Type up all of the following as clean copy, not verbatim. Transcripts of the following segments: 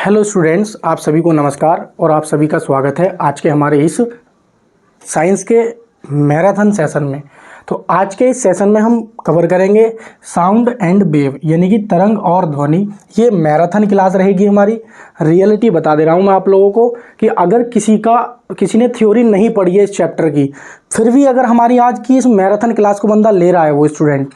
Hello students, आप सभी को नमस्कार और आप सभी का स्वागत है आज के हमारे इस साइंस के मैराथन सेशन में। तो आज के इस सेशन में हम कवर करेंगे साउंड एंड वेव यानी कि तरंग और ध्वनि। ये मैराथन क्लास रहेगी हमारी। रियलिटी बता दे रहा हूँ मैं आप लोगों को कि अगर किसी ने थ्योरी नहीं पढ़ी है इस चैप्टर की, फिर भी अगर हमारी आज की इस मैराथन क्लास को बंदा ले रहा है वो स्टूडेंट,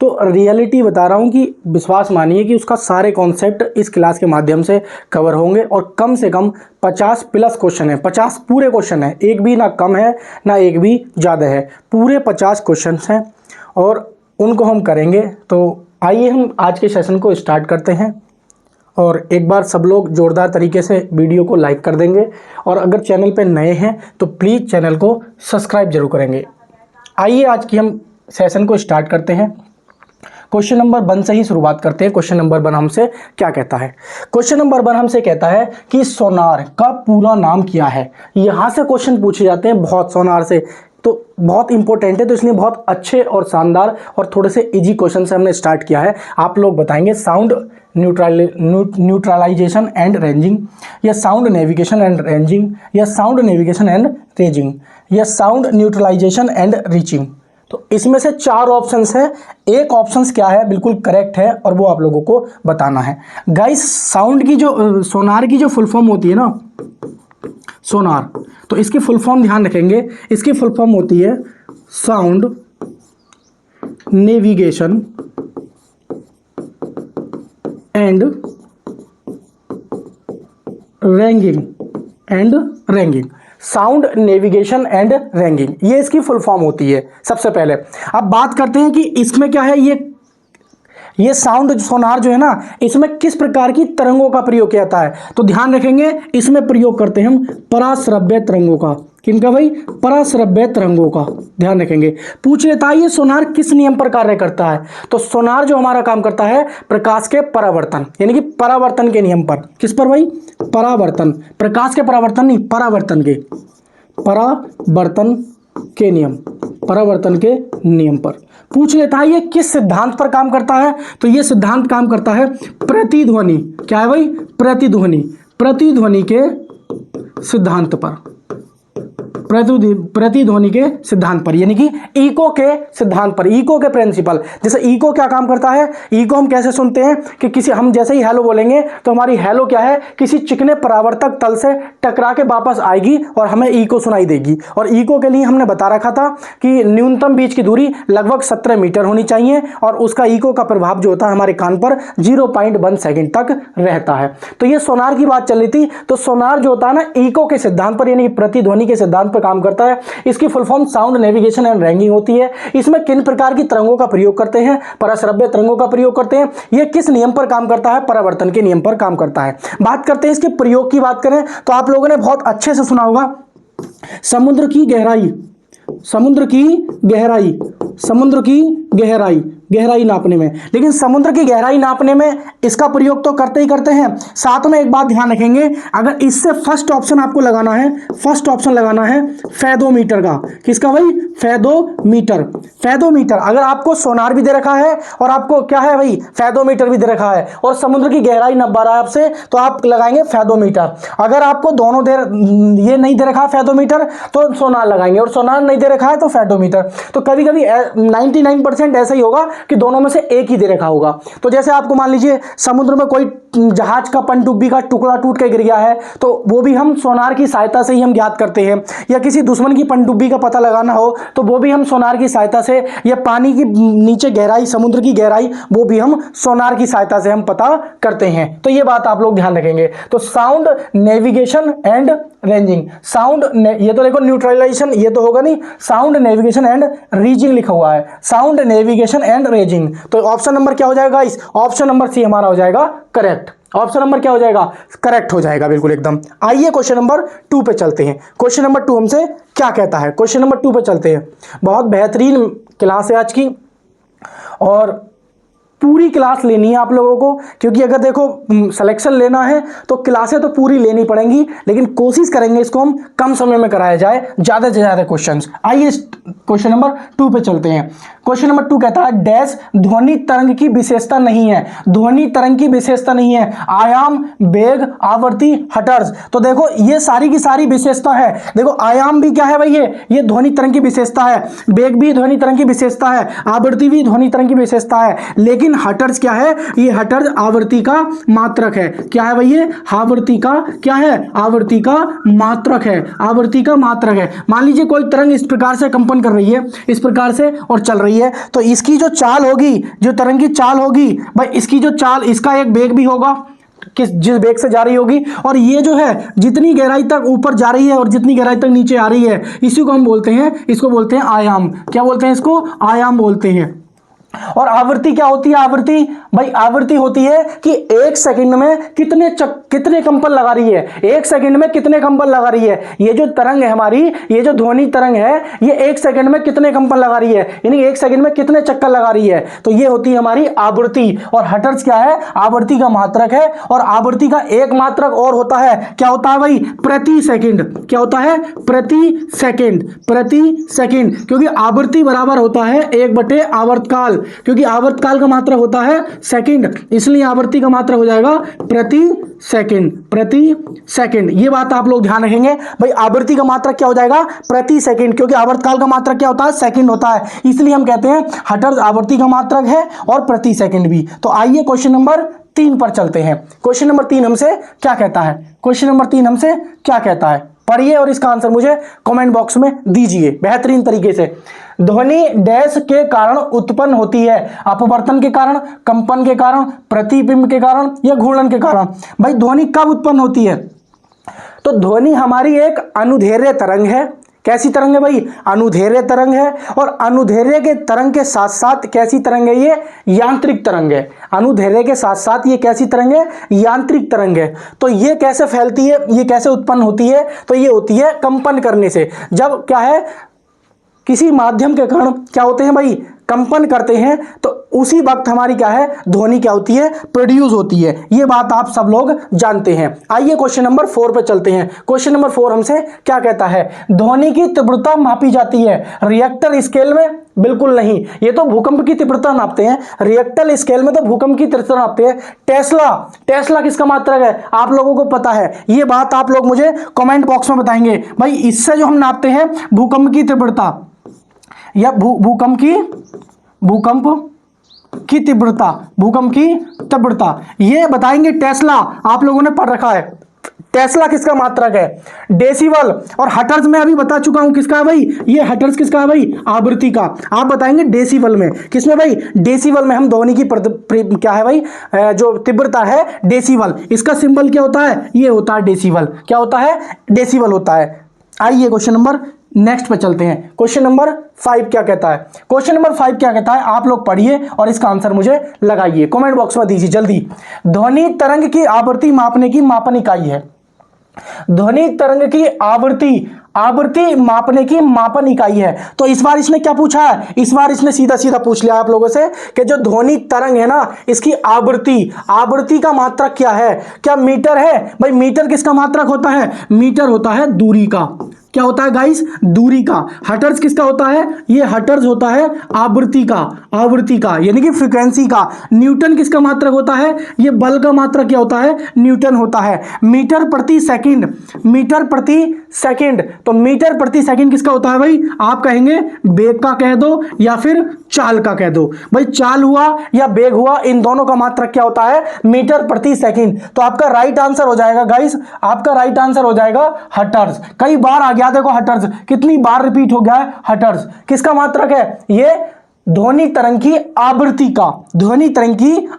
तो रियलिटी बता रहा हूँ कि विश्वास मानिए कि उसका सारे कॉन्सेप्ट इस क्लास के माध्यम से कवर होंगे और कम से कम 50 प्लस क्वेश्चन है, 50 पूरे क्वेश्चन है, एक भी ना कम है ना एक भी ज़्यादा है, पूरे 50 क्वेश्चन हैं और उनको हम करेंगे। तो आइए हम आज के सेशन को स्टार्ट करते हैं और एक बार सब लोग जोरदार तरीके से वीडियो को लाइक कर देंगे और अगर चैनल पे नए हैं तो प्लीज़ चैनल को सब्सक्राइब जरूर करेंगे। आइए आज की हम सेशन को स्टार्ट करते हैं। क्वेश्चन नंबर 1 से ही शुरुआत करते हैं। क्वेश्चन नंबर 1 हमसे क्या कहता है? क्वेश्चन नंबर 1 हमसे कहता है कि सोनार का पूरा नाम क्या है। यहाँ से क्वेश्चन पूछे जाते हैं बहुत सोनार से, तो बहुत इंपॉर्टेंट है, तो इसलिए बहुत अच्छे और शानदार और थोड़े से इजी क्वेश्चन से हमने स्टार्ट किया है। आप लोग बताएंगे साउंड न्यूट्रलाइजेशन एंड रेंजिंग, या साउंड नेविगेशन एंड रेंजिंग, या साउंड नेविगेशन एंड रेंजिंग, या साउंड न्यूट्रलाइजेशन एंड रीचिंग। तो इसमें से 4 ऑप्शंस है, एक ऑप्शंस क्या है बिल्कुल करेक्ट है और वो आप लोगों को बताना है। गाइस, साउंड की जो सोनार की जो फुल फॉर्म होती है ना, सोनार, तो इसकी फुल फॉर्म ध्यान रखेंगे। इसकी फुल फॉर्म होती है sound navigation and ragging. Sound navigation and ragging, ये इसकी फुल फॉर्म होती है। सबसे पहले अब बात करते हैं कि इसमें क्या है। ये साउंड सोनार जो है ना, इसमें किस प्रकार की तरंगों का प्रयोग किया जाता है, तो ध्यान रखेंगे इसमें प्रयोग करते हैं हम पराश्रव्य तरंगों का। किनका भाई? पराश्रव्य तरंगों का ध्यान रखेंगे। पूछ लेता है ये सोनार किस नियम पर कार्य करता है, तो सोनार जो हमारा काम करता है प्रकाश के परावर्तन यानी कि परावर्तन के नियम पर। किस पर भाई? परावर्तन, प्रकाश के परावर्तन नहीं, परावर्तन के नियम पर। पूछ लेता है ये किस सिद्धांत पर काम करता है, तो ये सिद्धांत काम करता है प्रतिध्वनि। क्या है भाई? प्रतिध्वनि के सिद्धांत पर, प्रतिध्वनि के सिद्धांत पर यानी कि इको के सिद्धांत पर, इको के प्रिंसिपल। जैसे इको क्या काम करता है, इको हम कैसे सुनते हैं कि हम जैसे ही हेलो बोलेंगे तो हमारी हेलो क्या है, किसी चिकने परावर्तक तल से टकरा के वापस आएगी और हमें इको सुनाई देगी। और इको के लिए हमने बता रखा था कि न्यूनतम बीच की दूरी लगभग 17 मीटर होनी चाहिए और उसका इको का प्रभाव जो होता है हमारे कान पर 0.1 सेकेंड तक रहता है। तो ये सोनार की बात चल रही थी। तो सोनार जो होता है ना, इको के सिद्धांत पर यानी प्रतिध्वनि के सिद्धांत काम करता है। इसकी full form sound navigation and ragging होती है। इसमें किन प्रकार की तरंगों का प्रयोग करते हैं? पराश्रव्य तरंगों का प्रयोग करते हैं। यह किस नियम पर काम करता है? परावर्तन के नियम पर काम करता है। बात करते हैं इसके प्रयोग की। बात करें तो आप लोगों ने बहुत अच्छे से सुना होगा समुद्र की गहराई नापने में। लेकिन समुद्र की गहराई नापने में इसका प्रयोग तो करते ही करते हैं, साथ में एक बात ध्यान रखेंगे, अगर इससे फर्स्ट ऑप्शन आपको लगाना है, फर्स्ट ऑप्शन लगाना है फेदोमीटर का। किसका भाई? फेदोमीटर। अगर आपको सोनार भी दे रखा है और आपको क्या है भाई, फेदोमीटर भी दे रखा है और समुद्र की गहराई नपा रहा है आपसे, तो आप लगाएंगे फेदोमीटर। अगर आपको दोनों ये नहीं दे रखा है फेदोमीटर, तो सोनार लगाएंगे, और सोनार नहीं दे रखा है तो फेदोमीटर। तो कभी कभी 99% ऐसा ही होगा कि दोनों में से एक ही दे रखा होगा। तो जैसे आपको मान लीजिए समुद्र में कोई जहाज का पनडुब्बी का टुकड़ा टूट के गिर गया है, तो वो भी हम सोनार की सहायता से ही हम ज्ञात करते हैं। या किसी दुश्मन की पनडुब्बी का पता लगाना हो तो वो भी हम सोनार की सहायता से, या पानी की नीचे गहराई, समुद्र की गहराई, वो भी हम सोनार की सहायता से हम पता करते हैं। तो ये बात आप लोग ध्यान रखेंगे। तो साउंड नेविगेशन एंड रेंजिंग, ये तो देखो न्यूट्रलाइजेशन, ये तो होगा नहीं, साउंड नेविगेशन एंड रीजिंग लिखा हुआ है, साउंड नेविगेशन एंड रेंजिंग। तो ऑप्शन नंबर क्या हो जाएगा इस? ऑप्शन नंबर सी हमारा हो जाएगा करेक्ट। ऑप्शन नंबर क्या हो जाएगा? करेक्ट हो जाएगा बिल्कुल एकदम। आइए क्वेश्चन नंबर 2 पे चलते हैं। क्वेश्चन नंबर 2 हमसे क्या कहता है? क्वेश्चन नंबर 2 पे चलते हैं। बहुत बेहतरीन क्लास है आज की और पूरी क्लास लेनी है आप लोगों को, क्योंकि अगर देखो सिलेक्शन लेना है तो क्लासें तो पूरी लेनी पड़ेंगी, लेकिन कोशिश करेंगे इसको हम कम समय में कराया जाए ज़्यादा से ज़्यादा क्वेश्चंस। आइए क्वेश्चन नंबर 2 पे चलते हैं। क्वेश्चन नंबर 2 कहता है डैश ध्वनि तरंग की विशेषता नहीं है। ध्वनि तरंग की विशेषता नहीं है, आयाम, वेग, आवृत्ति, हर्ट्ज। तो देखो ये सारी की सारी विशेषता है। देखो आयाम भी क्या है भाई, ये ध्वनि तरंग की विशेषता है, वेग भी ध्वनि तरंग की विशेषता है, आवृत्ति भी ध्वनि तरंग की विशेषता है। लेकिन हर्ट्ज क्या है, ये हर्ट्ज आवृत्ति का मात्रक है। क्या है भाई, ये आवृत्ति का क्या है, आवृत्ति का मात्रक है, आवृत्ति का मात्रक है। मान लीजिए कोई तरंग इस प्रकार से कंपन कर रही है, इस प्रकार से और चल रही है, तो इसकी जो चाल होगी, जो तरंग की चाल होगी भाई, इसकी जो चाल, इसका एक वेग भी होगा जिस वेग से जा रही होगी, और ये जो है जितनी गहराई तक ऊपर जा रही है और जितनी गहराई तक नीचे आ रही है, इसी को हम बोलते हैं, इसको बोलते हैं आयाम। क्या बोलते हैं इसको, आयाम बोलते हैं। और आवृत्ति क्या होती है, आवृत्ति भाई आवृत्ति होती है कि एक सेकंड में कितने कंपन लगा रही है, एक सेकंड में कितने कंपन लगा रही है। ये जो तरंग है हमारी, ये जो ध्वनि तरंग है, ये एक सेकंड में कितने कंपन लगा रही है, यानी एक सेकंड में कितने चक्कर लगा रही है। तो ये होती है हमारी आवृत्ति। और हर्ट्ज क्या है, आवृत्ति का मात्रक है। और आवृत्ति का एक मात्रक और होता है, क्या होता है भाई, प्रति सेकंड। क्या होता है, प्रति सेकंड, प्रति सेकंड। क्योंकि आवृत्ति बराबर होता है 1/आवर्तकाल, क्योंकि आवर्तकाल का मात्रा होता है सेकंड, इसलिए आवृत्ति का मात्रा हो जाएगा प्रति सेकंड, प्रति सेकंड। ये बात आप लोग ध्यान रखेंगे भाई, आवृत्ति का मात्रा क्या हो जाएगा, प्रति सेकंड, क्योंकि आवर्तकाल का मात्रा क्या होता है, सेकंड होता है, इसलिए हम कहते हैं हर्ट्ज आवृत्ति का मात्रक है और प्रति सेकंड भी। तो आइए क्वेश्चन नंबर 3 पर चलते हैं। क्वेश्चन नंबर 3 हमसे क्या कहता है, क्वेश्चन नंबर 3 हमसे क्या कहता है, पढ़िए और इसका आंसर मुझे कमेंट बॉक्स में दीजिए बेहतरीन तरीके से। ध्वनि डैश के कारण उत्पन्न होती है, अपवर्तन के कारण, कंपन के कारण, प्रतिबिंब के कारण या घूर्णन के कारण। भाई ध्वनि कब उत्पन्न होती है, तो ध्वनि हमारी एक अनुदैर्घ्य तरंग है। कैसी तरंग है भाई, अनुदैर्घ्य तरंग है। और अनुदैर्घ्य के तरंग के साथ साथ कैसी तरंग है, ये यांत्रिक तरंग है। अनुदैर्घ्य के साथ साथ ये कैसी तरंग है, यांत्रिक तरंग है। तो ये कैसे फैलती है, ये कैसे उत्पन्न होती है, तो ये होती है कंपन करने से। जब क्या है, किसी माध्यम के कण क्या होते हैं भाई, कंपन करते हैं, तो उसी वक्त हमारी क्या है, ध्वनि क्या होती है, प्रोड्यूस होती है। ये बात आप सब लोग जानते हैं। आइए क्वेश्चन नंबर 4 पे चलते हैं। क्वेश्चन नंबर 4 हमसे क्या कहता है, ध्वनि की तीव्रता मापी जाती है रिएक्टर स्केल में, बिल्कुल नहीं, ये तो भूकंप की तीव्रता नापते हैं। रिएक्टर स्केल में तो भूकंप की तीव्रता नापते हैं। टेस्ला किसका मात्रक है, आप लोगों को पता है, ये बात आप लोग मुझे कमेंट बॉक्स में बताएंगे भाई। इससे जो हम नापते हैं भूकंप की तीव्रता या भूकंप की तीव्रता, ये बताएंगे टेस्ला। आप लोगों ने पढ़ रखा है, टेस्ला किसका मात्रक है, डेसिबल। और हर्ट्ज में अभी बता चुका हूं किसका है भाई, ये हर्ट्ज किसका है भाई, आवृत्ति का। आप बताएंगे डेसिबल में, किसमें भाई, डेसिबल में हम ध्वनि की क्या है भाई, जो तीव्रता है डेसिबल। इसका सिंबल क्या होता है, ये होता है डेसिबल। क्या होता है, डेसिबल होता है। आइए क्वेश्चन नंबर नेक्स्ट पे चलते हैं। क्वेश्चन नंबर 5 क्या कहता है, क्वेश्चन नंबर 5 क्या कहता है, आप लोग पढ़िए और इसका आंसर मुझे लगाइए, कमेंट बॉक्स में दीजिए जल्दी। ध्वनि तरंग की आवृत्ति मापने की मापन इकाई है। ध्वनि तरंग की आवृत्ति मापने की मापन इकाई है। तो इस बार इसने क्या पूछा है, इस बार इसने सीधा सीधा पूछ लिया आप लोगों से कि जो ध्वनि तरंग है ना, इसकी आवृत्ति का मात्रक क्या है, क्या मीटर है भाई। मीटर किसका मात्रक होता है, मीटर होता है दूरी का। क्या होता है गाइस, दूरी का। हर्ट्ज किसका होता है, ये हर्ट्ज होता है आवृत्ति का यानी कि फ्रीक्वेंसी का। न्यूटन किसका मात्रक होता है, ये बल का मात्रक क्या होता है, न्यूटन होता है। मीटर प्रति सेकंड, तो मीटर प्रति सेकंड किसका होता है भाई, आप कहेंगे वेग का कह दो या फिर चाल का कह दो भाई। चाल हुआ या वेग हुआ, इन दोनों का मात्रक क्या होता है, मीटर प्रति सेकंड। तो आपका राइट आंसर हो जाएगा गाइस, आपका राइट आंसर हो जाएगा हर्ट्ज। कई बार आ गया, देखो हर्ट्ज कितनी बार रिपीट हो गया है। हर्ट्ज किसका मात्रक है, ये ध्वनि तरंग की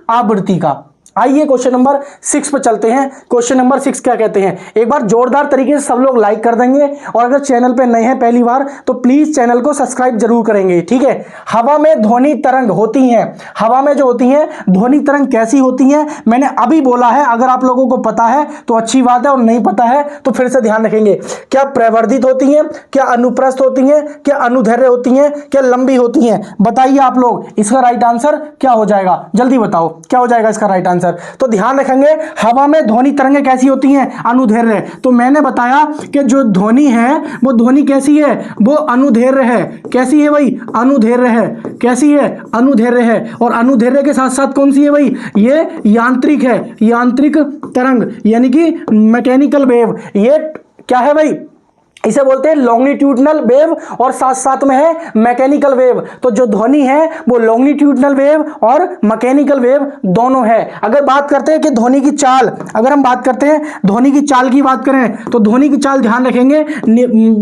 आवृत्ति का। आइए क्वेश्चन नंबर 6 पर चलते हैं। क्वेश्चन नंबर 6 क्या कहते हैं, एक बार जोरदार तरीके से सब लोग लाइक कर देंगे, और अगर चैनल पे नए हैं पहली बार तो प्लीज चैनल को सब्सक्राइब जरूर करेंगे, ठीक है। हवा में ध्वनि तरंग होती हैं, हवा में जो होती हैं ध्वनि तरंग कैसी होती हैं, मैंने अभी बोला है। अगर आप लोगों को पता है तो अच्छी बात है, और नहीं पता है तो फिर से ध्यान रखेंगे। क्या प्रवर्धित होती हैं, क्या अनुप्रस्थ होती हैं, क्या अनुदैर्घ्य होती हैं, क्या लंबी होती हैं, बताइए आप लोग। इसका राइट आंसर क्या हो जाएगा, जल्दी बताओ क्या हो जाएगा इसका राइट आंसर। आंसर। तो ध्यान रखेंगे, हवा में ध्वनि तरंगें कैसी होती हैं? अनुदैर्घ्य। तो मैंने बताया कि जो ध्वनि है वो ध्वनि कैसी है? वो अनुदैर्घ्य है। कैसी है भाई? अनुदैर्घ्य है। कैसी है? अनुदैर्घ्य है। और अनुदैर्घ्य के साथ साथ कौन सी है भाई? ये यांत्रिक है, यांत्रिक तरंग, यानी कि मैकेनिकल वेव। ये क्या है भाई? इसे बोलते हैं लॉन्गिट्यूडनल वेव और साथ साथ में है मैकेनिकल वेव। तो जो ध्वनि है वो लॉन्गिट्यूडनल वेव और मैकेनिकल वेव दोनों है। अगर बात करते हैं कि ध्वनि की चाल, अगर हम बात करते हैं ध्वनि की चाल की बात करें तो ध्वनि की चाल ध्यान रखेंगे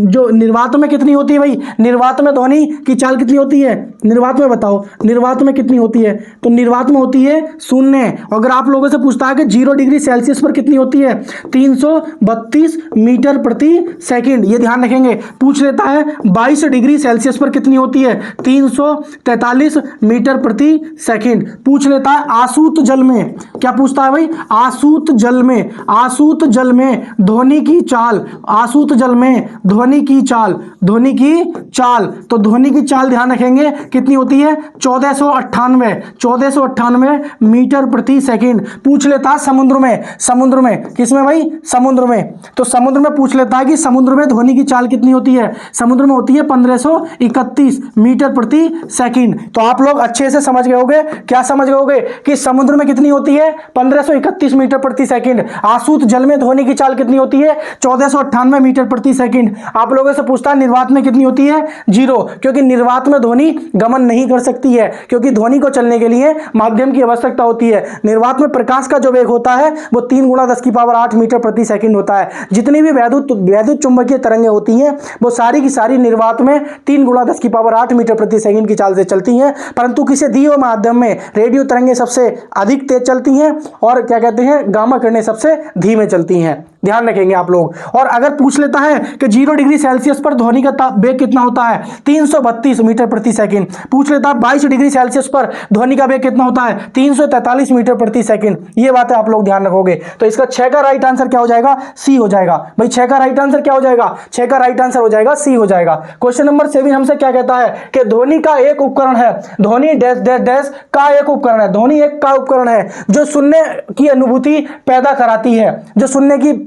जो निर्वात में कितनी होती है भाई? निर्वात में ध्वनि की चाल कितनी होती है? निर्वात में बताओ, निर्वात में कितनी होती है? तो निर्वात में होती है 0। अगर आप लोगों से पूछता है कि 0 डिग्री सेल्सियस पर कितनी होती है? 332 मीटर प्रति सेकंड। ये ध्यान रखेंगे। पूछ लेता है 22 डिग्री सेल्सियस पर कितनी होती है? 343 मीटर प्रति सेकंड। पूछ लेता है आसूत जल में, क्या पूछता है भाई? आसूत जल में, आसूत जल में ध्वनि की चाल, आसूत जल में ध्वनि की चाल, ध्वनि की चाल। तो ध्वनि की चाल ध्यान रखेंगे कितनी होती है? 1498 मीटर प्रति सेकंड। पूछ लेता है समुद्र में, समुद्र में किसमें भाई? समुद्र में। तो समुद्र में पूछ लेता है कि समुद्र में ध्वनि की चाल कितनी होती है? समुद्र में होती है 1531 मीटर प्रति सेकंड। तो आप लोग अच्छे से समझ गए होंगे, क्या समझ गए होंगे कि समुद्र में कितनी होती है? 1531 मीटर प्रति सेकंड। आसूत जल में ध्वनि की चाल कितनी होती है? 1498 मीटर प्रति सेकंड। आप लोगों से पूछता है निर्वात में कितनी होती है? 0, क्योंकि निर्वात में ध्वनि गमन नहीं कर सकती है, क्योंकि ध्वनि को चलने के लिए माध्यम की आवश्यकता होती है। निर्वात में प्रकाश का जो वेग होता है वो 3 × 10⁸ मीटर प्रति सेकंड होता है। जितनी भी वैद्युत चुंबकीय तरंगें होती हैं वो सारी की सारी निर्वात में 3 × 10⁸ मीटर प्रति सेकंड की चाल से चलती हैं, परंतु किसी दिए हुए माध्यम में रेडियो तरंगें सबसे अधिक तेज चलती हैं और क्या कहते हैं, गामा किरणें सबसे धीमे चलती हैं। ध्यान रखेंगे आप लोग। और अगर पूछ लेता है कि 0 डिग्री सेल्सियस पर ध्वनि का वेग कितना होता है? 332 मीटर प्रति सेकंड। पूछ लेता है 22 डिग्री सेल्सियस पर ध्वनि का वेग कितना होता है? 343 मीटर प्रति सेकंड। ये बातें आप लोग ध्यान रखोगे। तो इसका 6 का राइट आंसर क्या हो जाएगा? सी हो जाएगा भाई। 6 का राइट आंसर क्या हो जाएगा? 6 का राइट आंसर हो जाएगा सी हो जाएगा। क्वेश्चन नंबर 7 हमसे क्या कहता है कि ध्वनि का एक उपकरण है, ध्वनि डैश डैश डैश का एक उपकरण है। ध्वनि एक का उपकरण है जो सुनने की अनुभूति पैदा कराती है, जो सुनने की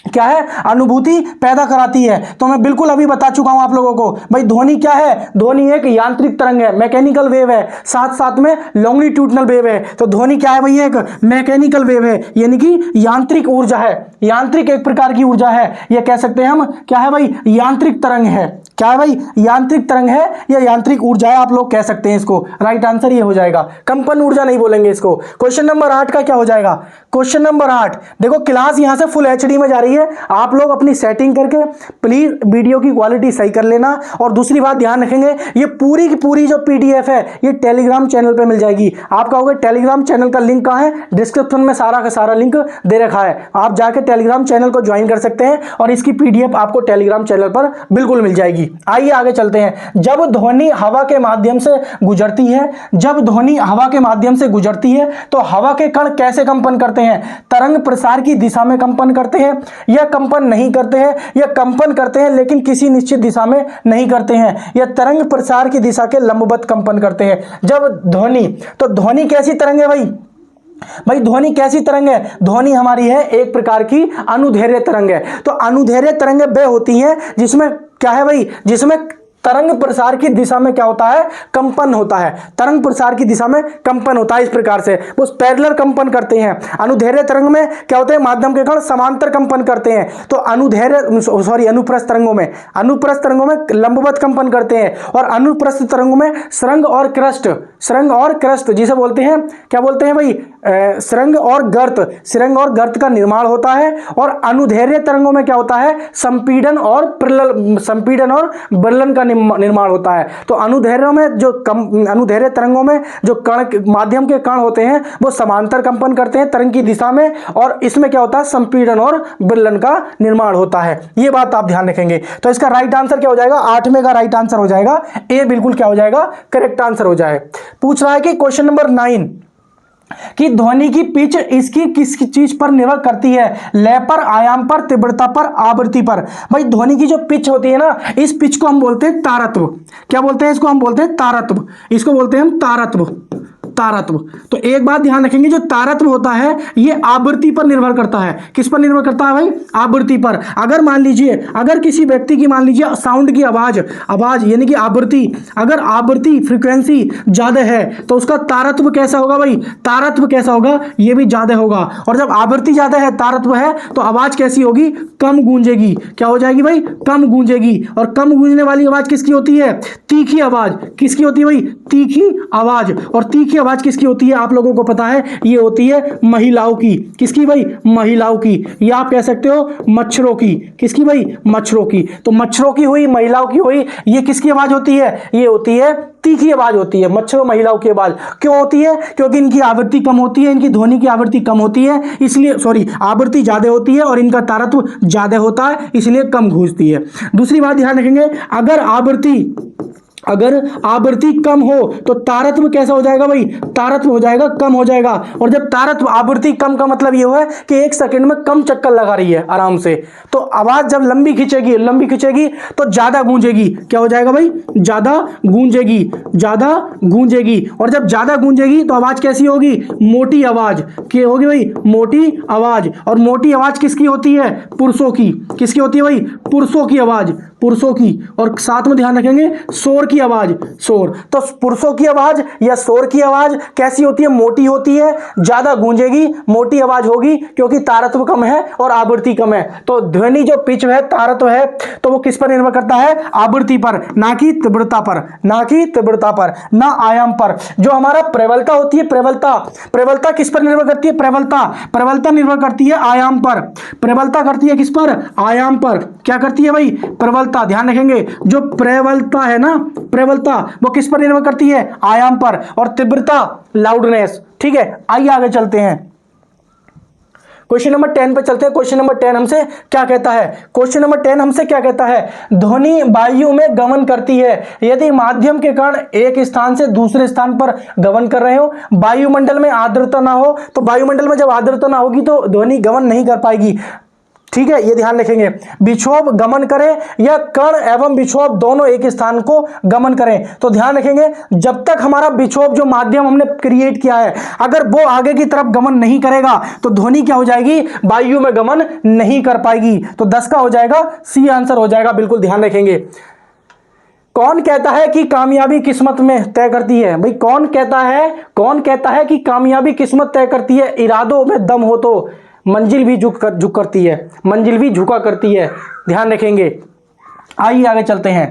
क्या है? अनुभूति पैदा कराती है। तो मैं बिल्कुल अभी बता चुका हूं आप लोगों को भाई, ध्वनि क्या है? ध्वनि एक यांत्रिक तरंग है, मैकेनिकल वेव है, साथ साथ में लॉन्गिट्यूडनल वेव है। तो ध्वनि क्या है भाई? एक मैकेनिकल वेव है, यानी कि यांत्रिक ऊर्जा है, यांत्रिक एक प्रकार की ऊर्जा है। यह कह सकते हैं हम क्या है भाई? यांत्रिक तरंग है। क्या है भाई? यांत्रिक तरंग है या यांत्रिक ऊर्जा है, आप लोग कह सकते हैं इसको। राइट आंसर ये हो जाएगा, कंपन ऊर्जा नहीं बोलेंगे इसको। क्वेश्चन नंबर 8 का क्या हो जाएगा? क्वेश्चन नंबर 8 देखो, क्लास यहां से फुल एचडी में जा रही है, आप लोग अपनी सेटिंग करके प्लीज वीडियो की क्वालिटी सही कर लेना। और दूसरी बात ध्यान रखेंगे, ये पूरी की पूरी जो पीडीएफ है ये टेलीग्राम चैनल पे मिल जाएगी। आप कहोगे टेलीग्राम चैनल का लिंक कहां है? डिस्क्रिप्शन में सारा का सारा लिंक दे रखा है, आप जाके टेलीग्राम चैनल को ज्वाइन कर सकते हैं और इसकी पीडीएफ आपको टेलीग्राम चैनल पर बिल्कुल मिल जाएगी। आइए आगे चलते हैं। जब ध्वनि हवा के माध्यम से गुजरती है, जब ध्वनि हवा के माध्यम से गुजरती है तो हवा के कण कैसे कंपन करते हैं? तरंग प्रसार की दिशा में कंपन करते हैं या कंपन नहीं करते हैं, या कंपन करते हैं लेकिन किसी निश्चित दिशा में नहीं करते हैं, या तरंग प्रसार की दिशा के लंबवत कंपन करते हैं। जब ध्वनि, तो ध्वनि कैसी तरंग है भाई? भाई ध्वनि कैसी तरंग है? ध्वनि हमारी है एक प्रकार की अनुदैर्घ्य तरंग है। तो अनुदैर्घ्य तरंगें वे होती हैं जिसमें क्या है भाई? जिसमें तरंग प्रसार की दिशा में क्या होता है? कंपन होता है। तरंग प्रसार की दिशा में कंपन होता है। इस प्रकार से वो पैरेलल कंपन करते हैं। अनुदैर्घ्य तरंग में क्या होते हैं? माध्यम के कण समांतर कंपन करते हैं। तो अनुप्रस्थ तरंगों में, अनुप्रस्थ तरंगों में लंबवत कंपन करते हैं, और अनुप्रस्थ तरंगों में श्रृंग और क्रस्ट, श्रृंग और क्रस्ट जिसे बोलते हैं, क्या बोलते हैं भाई? श्रृंग और गर्त, श्रृंग और गर्त का निर्माण होता है। और अनुदैर्घ्य तरंगों में क्या होता है? संपीड़न और बर्लन का निर्माण होता है। तो अनुदैर्घ्य में जो अनुदैर्घ्य तरंगों में जो कण, माध्यम के कण होते हैं वो समांतर कंपन करते हैं तरंग की दिशा में, और इसमें क्या होता है? संपीड़न और बर्लन का निर्माण होता है। ये बात आप ध्यान रखेंगे। तो इसका राइट आंसर क्या हो जाएगा? 8वें का राइट आंसर हो जाएगा ए, बिल्कुल क्या हो जाएगा? करेक्ट आंसर हो जाए। पूछ रहा है कि क्वेश्चन नंबर 9 कि ध्वनि की पिच इसकी किस चीज पर निर्भर करती है? लय पर, आयाम पर, तीव्रता पर, आवृत्ति पर। भाई ध्वनि की जो पिच होती है ना, इस पिच को हम बोलते हैं तारत्व। क्या बोलते हैं इसको? हम बोलते हैं तारत्व। इसको बोलते हैं हम तारत्व। तारत्व। तो एक बात ध्यान रखेंगे, जो तारत्व होता है ये आवृत्ति पर निर्भर करता है। किस पर निर्भर करता है भाई? आवृत्ति पर। अगर मान लीजिए, अगर किसी व्यक्ति की मान लीजिए साउंड की आवाज यानी कि आवृत्ति, अगर आवृत्ति फ्रीक्वेंसी ज्यादा है तो उसका तारत्व कैसा होगा भाई? तारत्व कैसा होगा? ये भी ज्यादा होगा। और जब आवृत्ति ज्यादा है, तारत्व है, तो आवाज कैसी होगी? कम गूंजेगी। क्या हो जाएगी भाई? कम गूंजेगी। और कम गूंजने वाली आवाज किसकी होती है? तीखी आवाज। किसकी होती है भाई? तीखी आवाज। और तीखी आवाज किसकी होती है? आप लोगों को पता है, ये होती है महिलाओं की। किसकी भाई? महिलाओं की। या आप कह सकते हो मच्छरों की। किसकी भाई? मच्छरों की। तो मच्छरों की हुई, महिलाओं की हुई, ये किसकी आवाज होती है? ये होती है तीखी आवाज होती है, मच्छरों महिलाओं की आवाज। क्यों होती है? क्योंकि इनकी आवृत्ति कम होती है, इनकी ध्वनि की आवृत्ति कम होती है, इसलिए आवृत्ति ज्यादा होती है और इनका तारत्व ज्यादा होता है, इसलिए कम गूंजती है। दूसरी बात ध्यान रखेंगे, अगर आवृत्ति कम हो तो तारत्व कैसा हो जाएगा भाई? तारत्व हो जाएगा कम हो जाएगा। और जब तारत्व आवृत्ति कम का मतलब ये हुआ कि 1 सेकंड में कम चक्कर लगा रही है आराम से, तो आवाज जब लंबी खींचेगी तो ज्यादा गूंजेगी। क्या हो जाएगा भाई? ज्यादा गूंजेगी। और जब ज्यादा गूंजेगी तो आवाज कैसी होगी? मोटी आवाज की होगी भाई, मोटी आवाज। और मोटी आवाज किसकी होती है? पुरुषों की। किसकी होती है भाई? पुरुषों की आवाज, पुरुषों की। और साथ में ध्यान रखेंगे शोर की आवाज, शोर। तो पुरुषों की आवाज या शोर की आवाज कैसी होती है? मोटी होती है, ज्यादा गूंजेगी, मोटी आवाज होगी, क्योंकि तारत्व कम है और आवृत्ति कम है। तो ध्वनि जो पिच है, तारत्व है, तो वो किस पर निर्भर करता है? आवृत्ति पर, ना कि तीव्रता पर, ना आयाम पर। जो हमारा प्रबलता होती है, प्रबलता किस पर निर्भर करती है? प्रबलता निर्भर करती है आयाम पर। प्रबलता करती है किस पर? आयाम पर। क्या करती है भाई? प्रबलता। ध्यान रखेंगे, जो प्रबलता है ना, प्रबलता वो किस पर निर्भर करती है? आयाम पर। और तीव्रता लाउडनेस। ठीक है, आइए आगे चलते हैं, क्वेश्चन नंबर 10 पे चलते हैं। क्वेश्चन नंबर 10 हमसे क्या कहता है? ध्वनि वायु में गमन करती है यदि माध्यम के कारण एक स्थान से दूसरे स्थान पर गमन कर रहे हो। वायुमंडल में आर्द्रता ना हो, तो वायुमंडल में जब आर्द्रता ना होगी तो ध्वनि गमन नहीं कर पाएगी। ठीक है, ये ध्यान रखेंगे। विक्षोभ गमन करें या कण एवं विक्षोभ दोनों एक स्थान को गमन करें, तो ध्यान रखेंगे जब तक हमारा विक्षोभ जो माध्यम हमने क्रिएट किया है, अगर वो आगे की तरफ गमन नहीं करेगा तो ध्वनि क्या हो जाएगी? वायु में गमन नहीं कर पाएगी। तो 10 का हो जाएगा सी आंसर हो जाएगा, बिल्कुल ध्यान रखेंगे। कौन कहता है कि कामयाबी किस्मत में तय करती है? भाई कौन कहता है कि कामयाबी किस्मत तय करती है? इरादों में दम हो तो मंजिल भी झुका करती है, ध्यान रखेंगे। आइए आगे चलते हैं।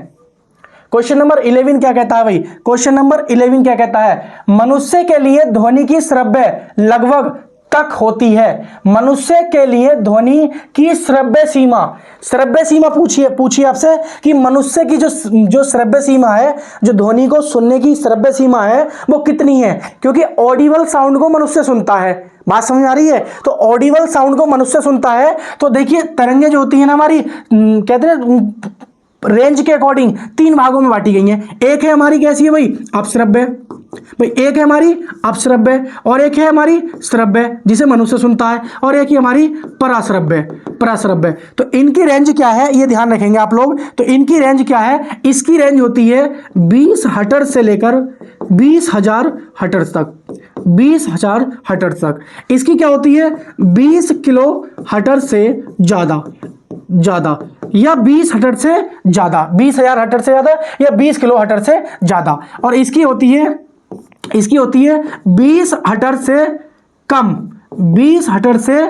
क्वेश्चन नंबर 11 क्या कहता है भाई? क्वेश्चन नंबर 11 क्या कहता है? मनुष्य के लिए ध्वनि की श्रव्य लगभग तक होती है। मनुष्य के लिए ध्वनि की श्रव्य सीमा पूछिए आपसे कि मनुष्य की जो श्रव्य सीमा है, जो ध्वनि को सुनने की श्रव्य सीमा है, वो कितनी है? क्योंकि ऑडिबल साउंड को मनुष्य सुनता है। बात समझ आ रही है? तो ऑडिबल साउंड को मनुष्य सुनता है। तो देखिए तरंगे जो होती है ना हमारी, कहते हैं रेंज के अकॉर्डिंग 3 भागों में बांटी गई हैं। एक है हमारी कैसी है भाई? अपश्रव्य। भाई एक है हमारी अपश्रव्य और एक है हमारी श्रव्य जिसे मनुष्य सुनता है, और एक ही हमारी पराश्रव्य। तो इनकी रेंज क्या है ये ध्यान रखेंगे आप लोग। तो इनकी रेंज क्या है? इसकी रेंज होती है 20 हर्ट्ज से लेकर 20,000 हर्ट्ज तक। 20,000 हर्ट्ज तक। इसकी क्या होती है? 20 किलो हर्ट्ज से ज्यादा या 20 हर्ट्ज से ज्यादा, 20,000 हर्ट्ज से ज्यादा या 20 किलो हर्ट्ज से ज्यादा। और इसकी होती है 20 हर्ट्ज से कम। 20 हर्ट्ज से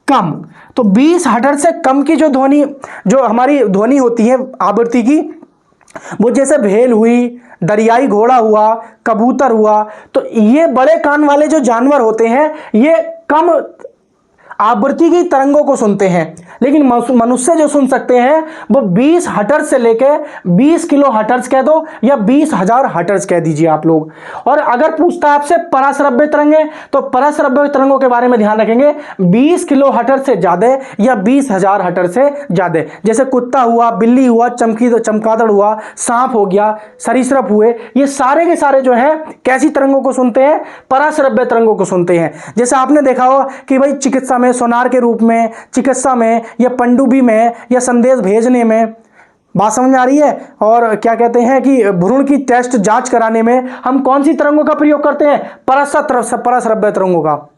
कम। तो 20 हर्ट्ज से कम की जो हमारी ध्वनि होती है आवृत्ति की, वो जैसे भेल हुई, दरियाई घोड़ा हुआ, कबूतर हुआ, तो ये बड़े कान वाले जो जानवर होते हैं ये कम आवृत्ति की तरंगों को सुनते हैं। लेकिन मनुष्य जो सुन सकते हैं वो 20 हर्ट्ज से लेकर 20 किलो हर्ट्ज कह दो या 20,000 हर्ट्ज कह दीजिए आप लोग। और अगर पूछता है आपसे पराश्रव्य तरंगे, तो पराश्रव्य तरंगों के बारे में ध्यान रखेंगे 20 किलो हर्ट्ज से ज्यादा या 20,000 हर्ट्ज से ज्यादा। जैसे कुत्ता हुआ, बिल्ली हुआ, चमगादड़ हुआ, सांप हो गया, सरीसृप हुए, ये सारे के सारे जो है कैसी तरंगों को सुनते हैं? पराश्रव्य तरंगों को सुनते हैं। जैसे आपने देखा हो कि भाई चिकित्सा में सोनार के रूप में, चिकित्सा में या पनडुब्बी में या संदेश भेजने में बात समझ में आ रही है। और क्या कहते हैं कि भ्रूण की टेस्ट जांच कराने में हम कौन सी तरंगों का प्रयोग करते हैं? परश्रव्य तरंगों का,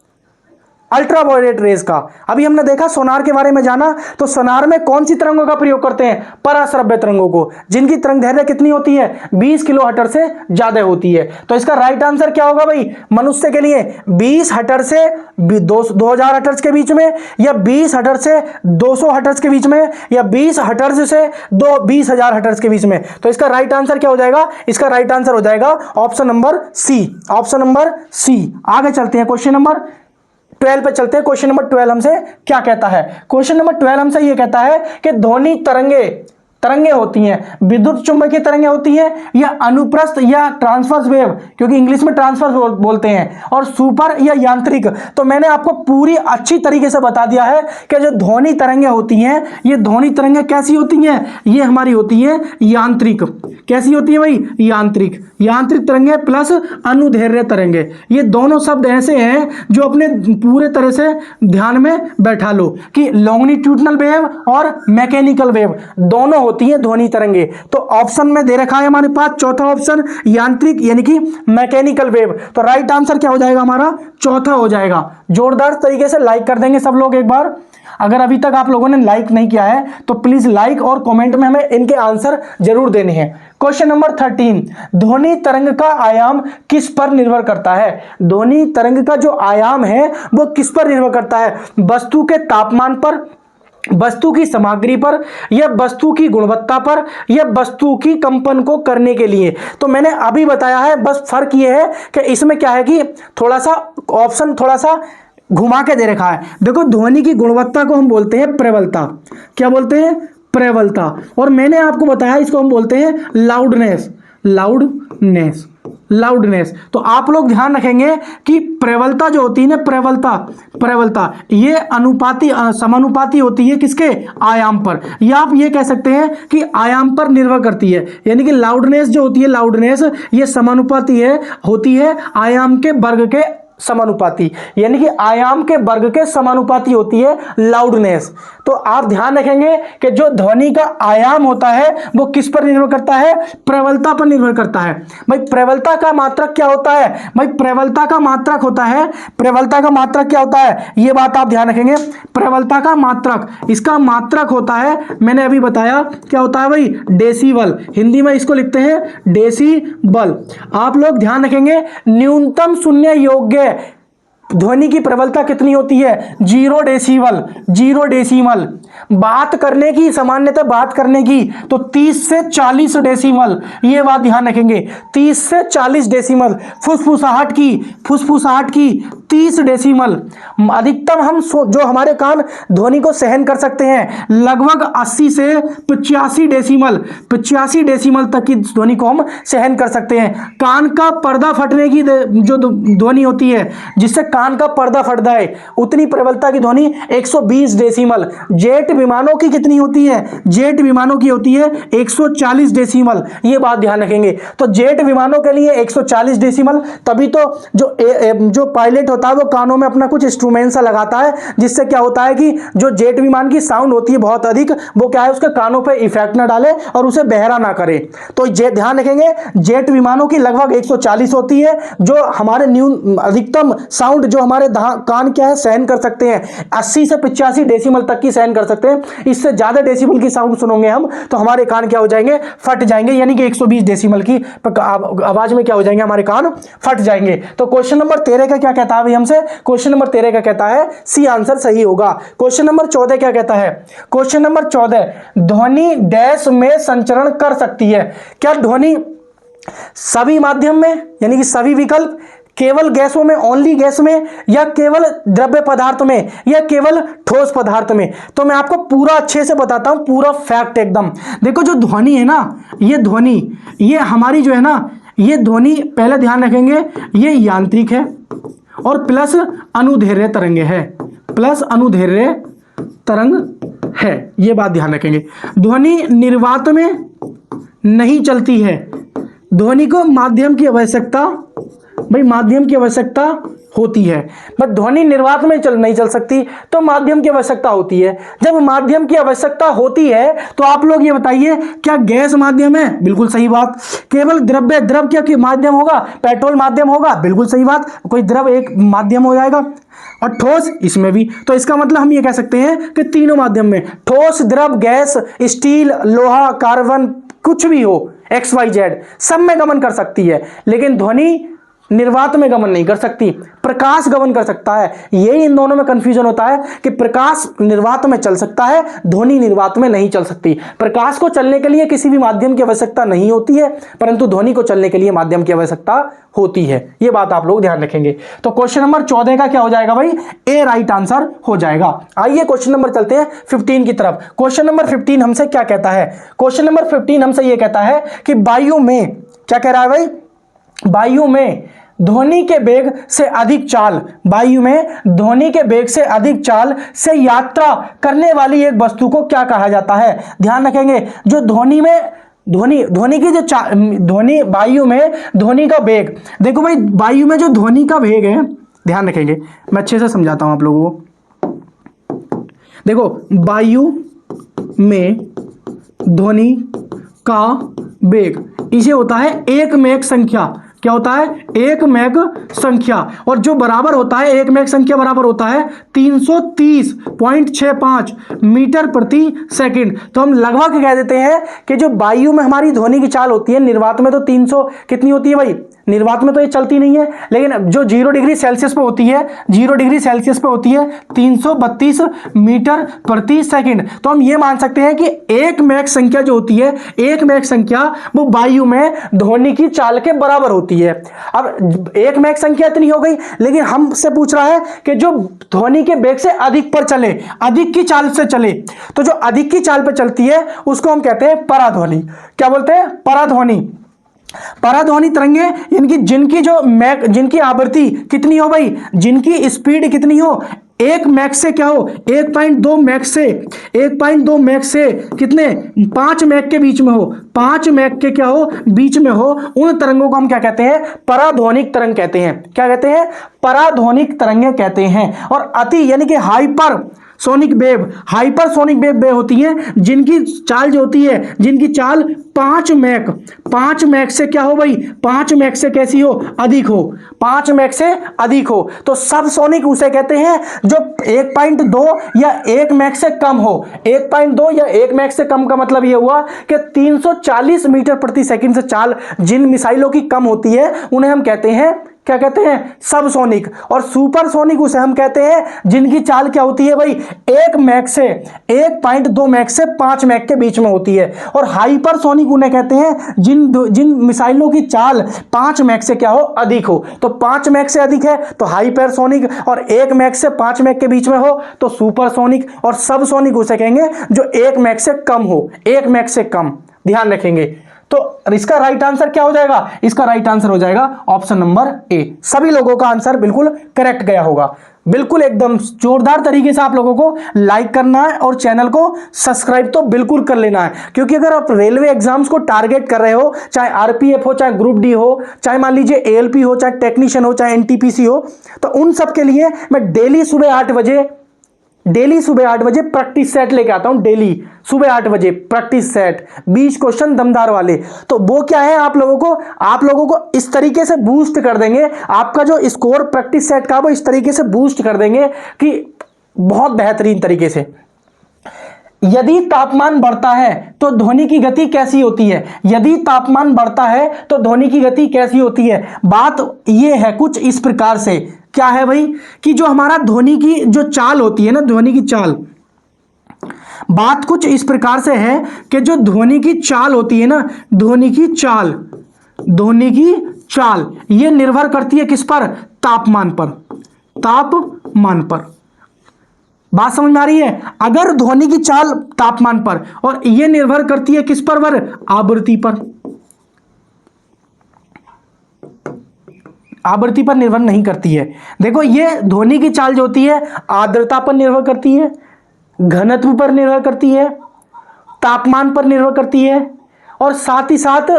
अल्ट्रावायलेट रेज का। अभी हमने देखा सोनार के बारे में जाना, तो सोनार में कौन सी तरंगों का प्रयोग करते हैं? पराश्रव्य तरंगों को, जिनकी तरंग दैर्घ्य कितनी होती है? 20 किलो हर्ट्ज से ज्यादा होती है। तो इसका राइट आंसर क्या होगा भाई? मनुष्य के लिए 20 हर्ट्ज से 2000 हर्ट्ज के बीच में, या 20 हर्ट्ज से 200 हर्ट्ज के बीच में, या 20 हर्ट्ज से 20,000 हर्ट्ज के बीच में। तो इसका राइट आंसर क्या हो जाएगा? इसका राइट आंसर हो जाएगा option number C, option number C. आगे चलते हैं, क्वेश्चन नंबर 12 पे चलते हैं। क्वेश्चन नंबर 12 हमसे क्या कहता है? क्वेश्चन नंबर 12 हमसे ये कहता है कि ध्वनि तरंगे होती हैं, विद्युत चुंबकीय तरंगे होती हैं, या अनुप्रस्थ या ट्रांसवर्स वेव, क्योंकि इंग्लिश में ट्रांसवर्स बोलते हैं, और सुपर या यांत्रिक। तो मैंने आपको पूरी अच्छी तरीके से बता दिया है कि जो ध्वनि तरंगे होती हैं, ये ध्वनि तरंगे कैसी होती हैं? ये हमारी होती हैं यांत्रिक। कैसी होती है भाई? यांत्रिक। यांत्रिक तरंगे प्लस अनुदैर्घ्य तरंगे, ये दोनों शब्द ऐसे हैं जो अपने पूरे तरह से ध्यान में बैठा लो कि लॉन्गिट्यूडनल वेव और मैकेनिकल वेव दोनों होती है ध्वनि तरंगे। तो ऑप्शन में दे रखा है हमारे पास चौथा ऑप्शन, यांत्रिक यानी कि मैकेनिकल वेव। तो राइट आंसर क्या हो जाएगा हमारा? चौथा हो जाएगा। जोरदार तरीके से लाइक कर देंगे सब लोग एक बार। अगर अभी तक आप लोगों ने लाइक नहीं किया है तो प्लीज लाइक और कमेंट में हमें इनके आंसर जरूर देने हैं। क्वेश्चन नंबर 13, ध्वनि तरंग का आयाम किस पर निर्भर करता है? ध्वनि तरंग का जो आयाम है वो किस पर निर्भर करता है? वस्तु के तापमान पर, वस्तु की सामग्री पर, या वस्तु की गुणवत्ता पर, या वस्तु की कंपन को करने के लिए। तो मैंने अभी बताया है, बस फर्क ये है कि इसमें क्या है कि थोड़ा सा ऑप्शन थोड़ा सा घुमा के दे रखा है। देखो, ध्वनि की गुणवत्ता को हम बोलते हैं प्रबलता। क्या बोलते हैं? प्रबलता। और मैंने आपको बताया इसको हम बोलते हैं लाउडनेस। Loudness, loudness. तो आप लोग ध्यान रखेंगे कि प्रबलता जो होती है ना, प्रबलता ये समानुपाती होती है किसके? आयाम पर। या आप ये कह सकते हैं कि आयाम पर निर्भर करती है, यानी कि लाउडनेस जो होती है, लाउडनेस ये समानुपाती होती है आयाम के वर्ग के समानुपाती, यानी कि आयाम के वर्ग के समानुपाती होती है लाउडनेस। तो आप ध्यान रखेंगे कि जो ध्वनि का आयाम होता है वो किस पर निर्भर करता है? प्रबलता पर निर्भर करता है। भाई प्रबलता का मात्रक क्या होता है? भाई प्रबलता का मात्रक होता है, प्रबलता का मात्रक क्या होता है? ये बात आप ध्यान रखेंगे। प्रबलता का मात्रक, इसका मात्रक होता है, मैंने अभी बताया क्या होता है भाई? डेसिबल। हिंदी में इसको लिखते हैं डेसिबल। आप लोग ध्यान रखेंगे, न्यूनतम शून्य योग्य ध्वनि की प्रबलता कितनी होती है? 0 डेसिबल। 0 डेसिबल। बात करने की, सामान्यतः बात करने की तो 30 से 40 डेसिबल, ये बात ध्यान रखेंगे। 30 से 40 डेसिबल। फुसफुसाहट की 30 डेसिबल। अधिकतम हम जो हमारे कान ध्वनि को सहन कर सकते हैं लगभग 80 से 85 डेसिबल। 85 डेसिबल तक की ध्वनि को हम सहन कर सकते हैं। कान का पर्दा फटने की जो ध्वनि होती है, जिससे कान का पर्दा फट जाए, उतनी प्रबलता की ध्वनि 120 डेसिबल। जेट विमानों की कितनी होती है? जेट विमानों की होती है 140 डेसिबल। ये बात ध्यान रखेंगे। तो जेट विमानों के लिए 140 डेसिबल, तभी तो जो पायलट होता है वो कानों में अपना कुछ इंस्ट्रूमेंट सा लगाता है, जिससे क्या होता है कि जो जेट विमान की साउंड होती है बहुत अधिक, वो क्या है उसके कानों पे इफेक्ट ना डाले और उसे बहरा ना करे। तो ध्यान रखेंगे, जेट विमानों की लगभग 140 होती है, जो हमारे अधिकतम साउंड जो हमारे कान क्या है सहन कर सकते हैं 80 से 85 डेसिबल तक की सहन कर सकते हैं। इससे ज्यादा डेसिबल की साउंड सुनोगे हम तो हमारे कान क्या हो जाएंगे? फट जाएंगे, यानी कि 120 डेसिबल की आवाज में क्या हो जाएंगे? हमारे कान फट जाएंगे। तो क्वेश्चन नंबर 13 का क्या कहता है भाई हमसे? क्वेश्चन नंबर 13 का कहता है सी आंसर सही होगा। क्वेश्चन नंबर 14 क्या कहता है? क्वेश्चन नंबर 14, ध्वनि डैश में संचरण कर सकती है। क्या ध्वनि सभी माध्यम में, यानी कि सभी विकल्प, केवल गैसों में, ओनली गैस में, या केवल द्रव्य पदार्थ में, या केवल ठोस पदार्थ में? तो मैं आपको पूरा अच्छे से बताता हूं, पूरा फैक्ट एकदम। देखो, जो ध्वनि है ना, ये ध्वनि, ये हमारी जो है ना, ये ध्वनि पहले ध्यान रखेंगे, ये यांत्रिक है और प्लस अनुदैर्घ्य तरंगे है, प्लस अनुदैर्घ्य तरंग है। ये बात ध्यान रखेंगे। ध्वनि निर्वात में नहीं चलती है। ध्वनि को माध्यम की आवश्यकता, भाई माध्यम की आवश्यकता होती है, बट ध्वनि निर्वात में नहीं चल सकती, तो माध्यम की आवश्यकता होती है। जब माध्यम की आवश्यकता होती है तो आप लोग ये बताइए, क्या गैस माध्यम है? बिल्कुल सही बात। केवल द्रव क्या माध्यम होगा? पेट्रोल माध्यम होगा, बिल्कुल सही बात। कोई द्रव एक माध्यम हो जाएगा। और ठोस, इसमें भी। तो इसका मतलब हम ये कह सकते हैं कि तीनों माध्यम में, ठोस, द्रव, गैस, स्टील, लोहा, कार्बन, कुछ भी हो, XYZ, सब में गमन कर सकती है, लेकिन ध्वनि निर्वात में गमन नहीं कर सकती। प्रकाश गमन कर सकता है। यही इन दोनों में कंफ्यूजन होता है कि प्रकाश निर्वात में चल सकता है, ध्वनि निर्वात में नहीं चल सकती। प्रकाश को चलने के लिए किसी भी माध्यम की आवश्यकता नहीं होती है, परंतु ध्वनि को चलने के लिए माध्यम की आवश्यकता होती है। यह बात आप लोग ध्यान रखेंगे। तो क्वेश्चन नंबर 14 का क्या हो जाएगा भाई? ए राइट आंसर हो जाएगा। आइए क्वेश्चन नंबर चलते हैं 15 की तरफ। क्वेश्चन नंबर 15 हमसे क्या कहता है? क्वेश्चन नंबर 15 हमसे यह कहता है कि वायु में, क्या कह रहा है भाई? वायु में ध्वनि के वेग से अधिक चाल, वायु में ध्वनि के वेग से अधिक चाल से यात्रा करने वाली एक वस्तु को क्या कहा जाता है? ध्यान रखेंगे, जो ध्वनि में ध्वनि की जो ध्वनि, वायु में ध्वनि का वेग, देखो भाई वायु में जो ध्वनि का वेग है, ध्यान रखेंगे, मैं अच्छे से समझाता हूं आप लोगों को। देखो वायु में ध्वनि का वेग, इसे होता है एक मैक संख्या। क्या होता है? एक मैक संख्या। और जो बराबर होता है, एक मैक संख्या बराबर होता है 330.65 मीटर प्रति सेकंड। तो हम लगभग कह देते हैं कि जो वायु में हमारी ध्वनि की चाल होती है, निर्वात में तो 300 कितनी होती है भाई? निर्वात में तो ये चलती नहीं है, लेकिन जो 0 डिग्री सेल्सियस पे होती है, 0 डिग्री सेल्सियस पे होती है 332 मीटर प्रति सेकंड। तो हम ये मान सकते हैं कि एक मैक संख्या जो होती है, एक मैक संख्या वो वायु में ध्वनि की चाल के बराबर होती है। अब एक मैक संख्या इतनी हो गई, लेकिन हमसे पूछ रहा है कि जो ध्वनि के वेग से अधिक पर चले, अधिक की चाल से चले, तो जो अधिक की चाल पर चलती है उसको हम कहते हैं पराध्वनि। क्या बोलते हैं? पराध्वनि। पराध्वनि तरंगे, इनकी जिनकी आवृत्ति कितनी हो भाई, जिनकी स्पीड कितनी हो, एक मैक से क्या हो, 1.2 मैक से, 1.2 मैक से कितने, 5 मैक के बीच में हो, 5 मैक के क्या हो, बीच में हो, उन तरंगों को हम क्या कहते हैं? पराध्वनिक तरंग कहते हैं। क्या कहते हैं? पराध्वनिक तरंगे कहते हैं। और अति यानी कि hyper sonic wave, hypersonic wave होती हैं, जिनकी चाल जो होती है, जिनकी चाल 5 मैक से क्या हो भाई, 5 मैक से कैसी हो, अधिक हो, 5 मैक से अधिक हो। तो सब सोनिक उसे कहते हैं जो 1.2 या 1 मैक से कम हो। 1.2 या 1 मैक से कम का मतलब यह हुआ कि 340 मीटर प्रति सेकंड से चाल जिन मिसाइलों की कम होती है, उन्हें हम कहते हैं, क्या कहते हैं? सबसोनिक। और सुपरसोनिक उसे हम कहते हैं जिनकी चाल क्या होती है भाई, 1 मैक से 1.2 मैक से 5 मैक के बीच में होती है। और हाइपरसोनिक उन्हें कहते हैं जिन मिसाइलों की चाल 5 मैक से क्या हो, अधिक हो। तो 5 मैक से अधिक है तो हाइपरसोनिक, और 1 मैक से 5 मैक के बीच में हो तो सुपरसोनिक, और सबसोनिक उसे कहेंगे जो 1 मैक से कम हो, 1 मैक से कम। ध्यान रखेंगे। तो इसका राइट आंसर क्या हो जाएगा? इसका राइट आंसर हो जाएगा ऑप्शन नंबर ए। सभी लोगों का आंसर बिल्कुल करेक्ट गया होगा। बिल्कुल एकदम जोरदार तरीके से आप लोगों को लाइक करना है और चैनल को सब्सक्राइब तो बिल्कुल कर लेना है, क्योंकि अगर आप रेलवे एग्जाम्स को टारगेट कर रहे हो, चाहे आरपीएफ हो, चाहे ग्रुप डी हो, चाहे मान लीजिए एएलपी हो, चाहे टेक्नीशियन हो, चाहे एनटीपीसी हो, तो उन सब के लिए मैं डेली सुबह 8 बजे प्रैक्टिस सेट लेके आता हूं। डेली सुबह 8 बजे प्रैक्टिस सेट, 20 क्वेश्चन दमदार वाले। तो वो क्या है, आप लोगों को इस तरीके से बूस्ट कर देंगे, आपका जो स्कोर प्रैक्टिस सेट का वो इस तरीके से बूस्ट कर देंगे कि बहुत बेहतरीन तरीके से। यदि तापमान बढ़ता है तो ध्वनि की गति कैसी होती है? यदि तापमान बढ़ता है तो ध्वनि की गति कैसी होती है? बात यह है कुछ इस प्रकार से, क्या है भाई, कि जो हमारा ध्वनि की जो चाल होती है ना, ध्वनि की चाल, बात कुछ इस प्रकार से है कि जो ध्वनि की चाल होती है ना, ध्वनि की चाल ये निर्भर करती है किस पर? तापमान पर। बात समझ में आ रही है? अगर ध्वनि की चाल तापमान पर, और यह निर्भर करती है किस पर? आवृत्ति पर। आवृत्ति पर निर्भर नहीं करती है। देखो ये ध्वनि की चाल जो होती है आर्द्रता पर निर्भर करती है, घनत्व पर निर्भर करती है, तापमान पर निर्भर करती है, और साथ ही साथ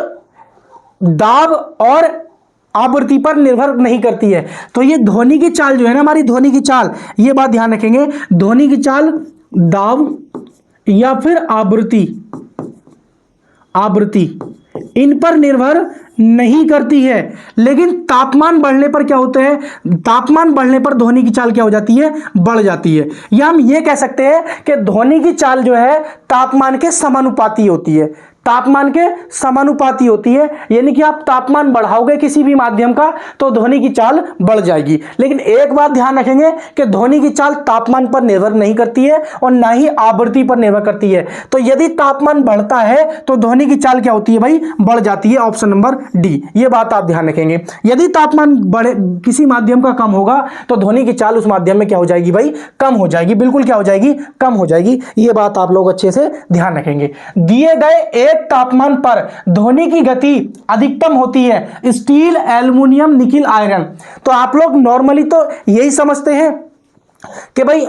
दाब और आवृत्ति पर निर्भर नहीं करती है। तो ये ध्वनि की चाल जो है ना, हमारी ध्वनि की चाल, ये बात ध्यान रखेंगे, ध्वनि की चाल दाब या फिर आवृत्ति इन पर निर्भर नहीं करती है। लेकिन तापमान बढ़ने पर क्या होता है, तापमान बढ़ने पर ध्वनि की चाल क्या हो जाती है, बढ़ जाती है। या हम ये कह सकते हैं कि ध्वनि की चाल जो है तापमान के समानुपाती होती है, तापमान के समानुपाती होती है। यानी कि आप तापमान बढ़ाओगे किसी भी माध्यम का तो ध्वनि की चाल बढ़ जाएगी। लेकिन एक बात ध्यान रखेंगे कि ध्वनि की चाल तापमान पर निर्भर नहीं करती है और ना ही आवृत्ति पर निर्भर करती है। तो यदि तापमान बढ़ता है तो ध्वनि की चाल क्या होती है भाई, बढ़ जाती है। ऑप्शन नंबर डी, ये बात आप ध्यान रखेंगे। यदि तापमान बढ़े किसी माध्यम का कम होगा तो ध्वनि की चाल उस माध्यम में क्या हो जाएगी भाई, कम हो जाएगी। बिल्कुल क्या हो जाएगी, कम हो जाएगी। ये बात आप लोग अच्छे से ध्यान रखेंगे। दिए गए तापमान पर ध्वनि की गति अधिकतम होती है स्टील, एल्युमिनियम, निकिल, आयरन। तो आप लोग नॉर्मली तो यही समझते हैं कि भाई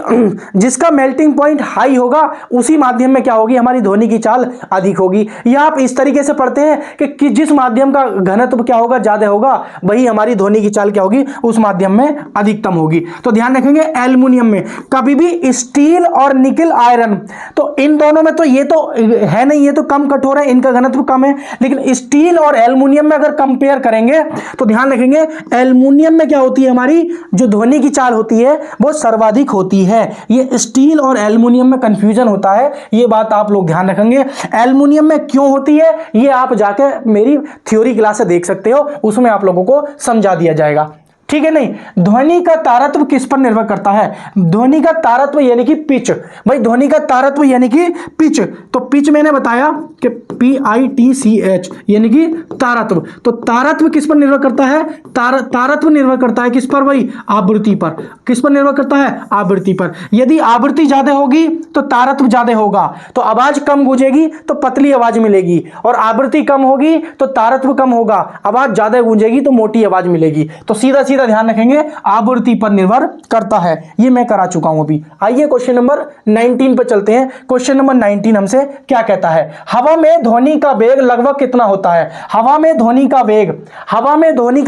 जिसका मेल्टिंग पॉइंट हाई होगा उसी माध्यम में क्या होगी, हमारी ध्वनि की चाल अधिक होगी। या आप इस तरीके से पढ़ते हैं कि जिस माध्यम का घनत्व क्या होगा, ज्यादा होगा, वही हमारी ध्वनि की चाल क्या होगी, उस माध्यम में अधिकतम होगी। तो ध्यान रखेंगे एल्युमिनियम में, कभी भी स्टील और निकिल, आयरन, तो इन दोनों में तो ये तो है नहीं, ये तो कम कठोर है, इनका घनत्व कम है। लेकिन स्टील और एल्युमिनियम में अगर कंपेयर करेंगे तो ध्यान रखेंगे एल्युमिनियम में क्या होती है, हमारी जो ध्वनि की चाल होती है वो सर्वाधिक होती है। ये स्टील और एल्युमिनियम में कंफ्यूजन होता है, ये बात आप लोग ध्यान रखेंगे। एल्युमिनियम में क्यों होती है ये आप जाके मेरी थ्योरी क्लास से देख सकते हो, उसमें आप लोगों को समझा दिया जाएगा, ठीक है। नहीं, ध्वनि का तारत्व किस पर निर्भर करता है, ध्वनि का तारत्व यानी कि पिच। भाई ध्वनि का तारत्व यानी कि पिच, तो पिच मैंने बताया कि PITCH यानी कि तारत्व। तो तारत्व किस पर निर्भर करता है, तारत्व निर्भर करता है किस पर भाई, आवृत्ति पर। किस पर निर्भर करता है, आवृत्ति पर। यदि आवृत्ति ज्यादा होगी तो तारत्व ज्यादा होगा, तो आवाज कम गूंजेगी तो पतली आवाज मिलेगी, और आवृत्ति कम होगी तो तारत्व कम होगा, आवाज ज्यादा गूंजेगी तो मोटी आवाज मिलेगी। तो सीधा सीधा ध्यान रखेंगे आवृत्ति पर निर्भर करता है, ये मैं करा चुका हूं अभी। आइए क्वेश्चन नंबर 19 पर चलते हैं। क्वेश्चन नंबर 19 हमसे क्या कहता है, हवा में ध्वनि का वेग लगभग कितना होता है। हवा में ध्वनि का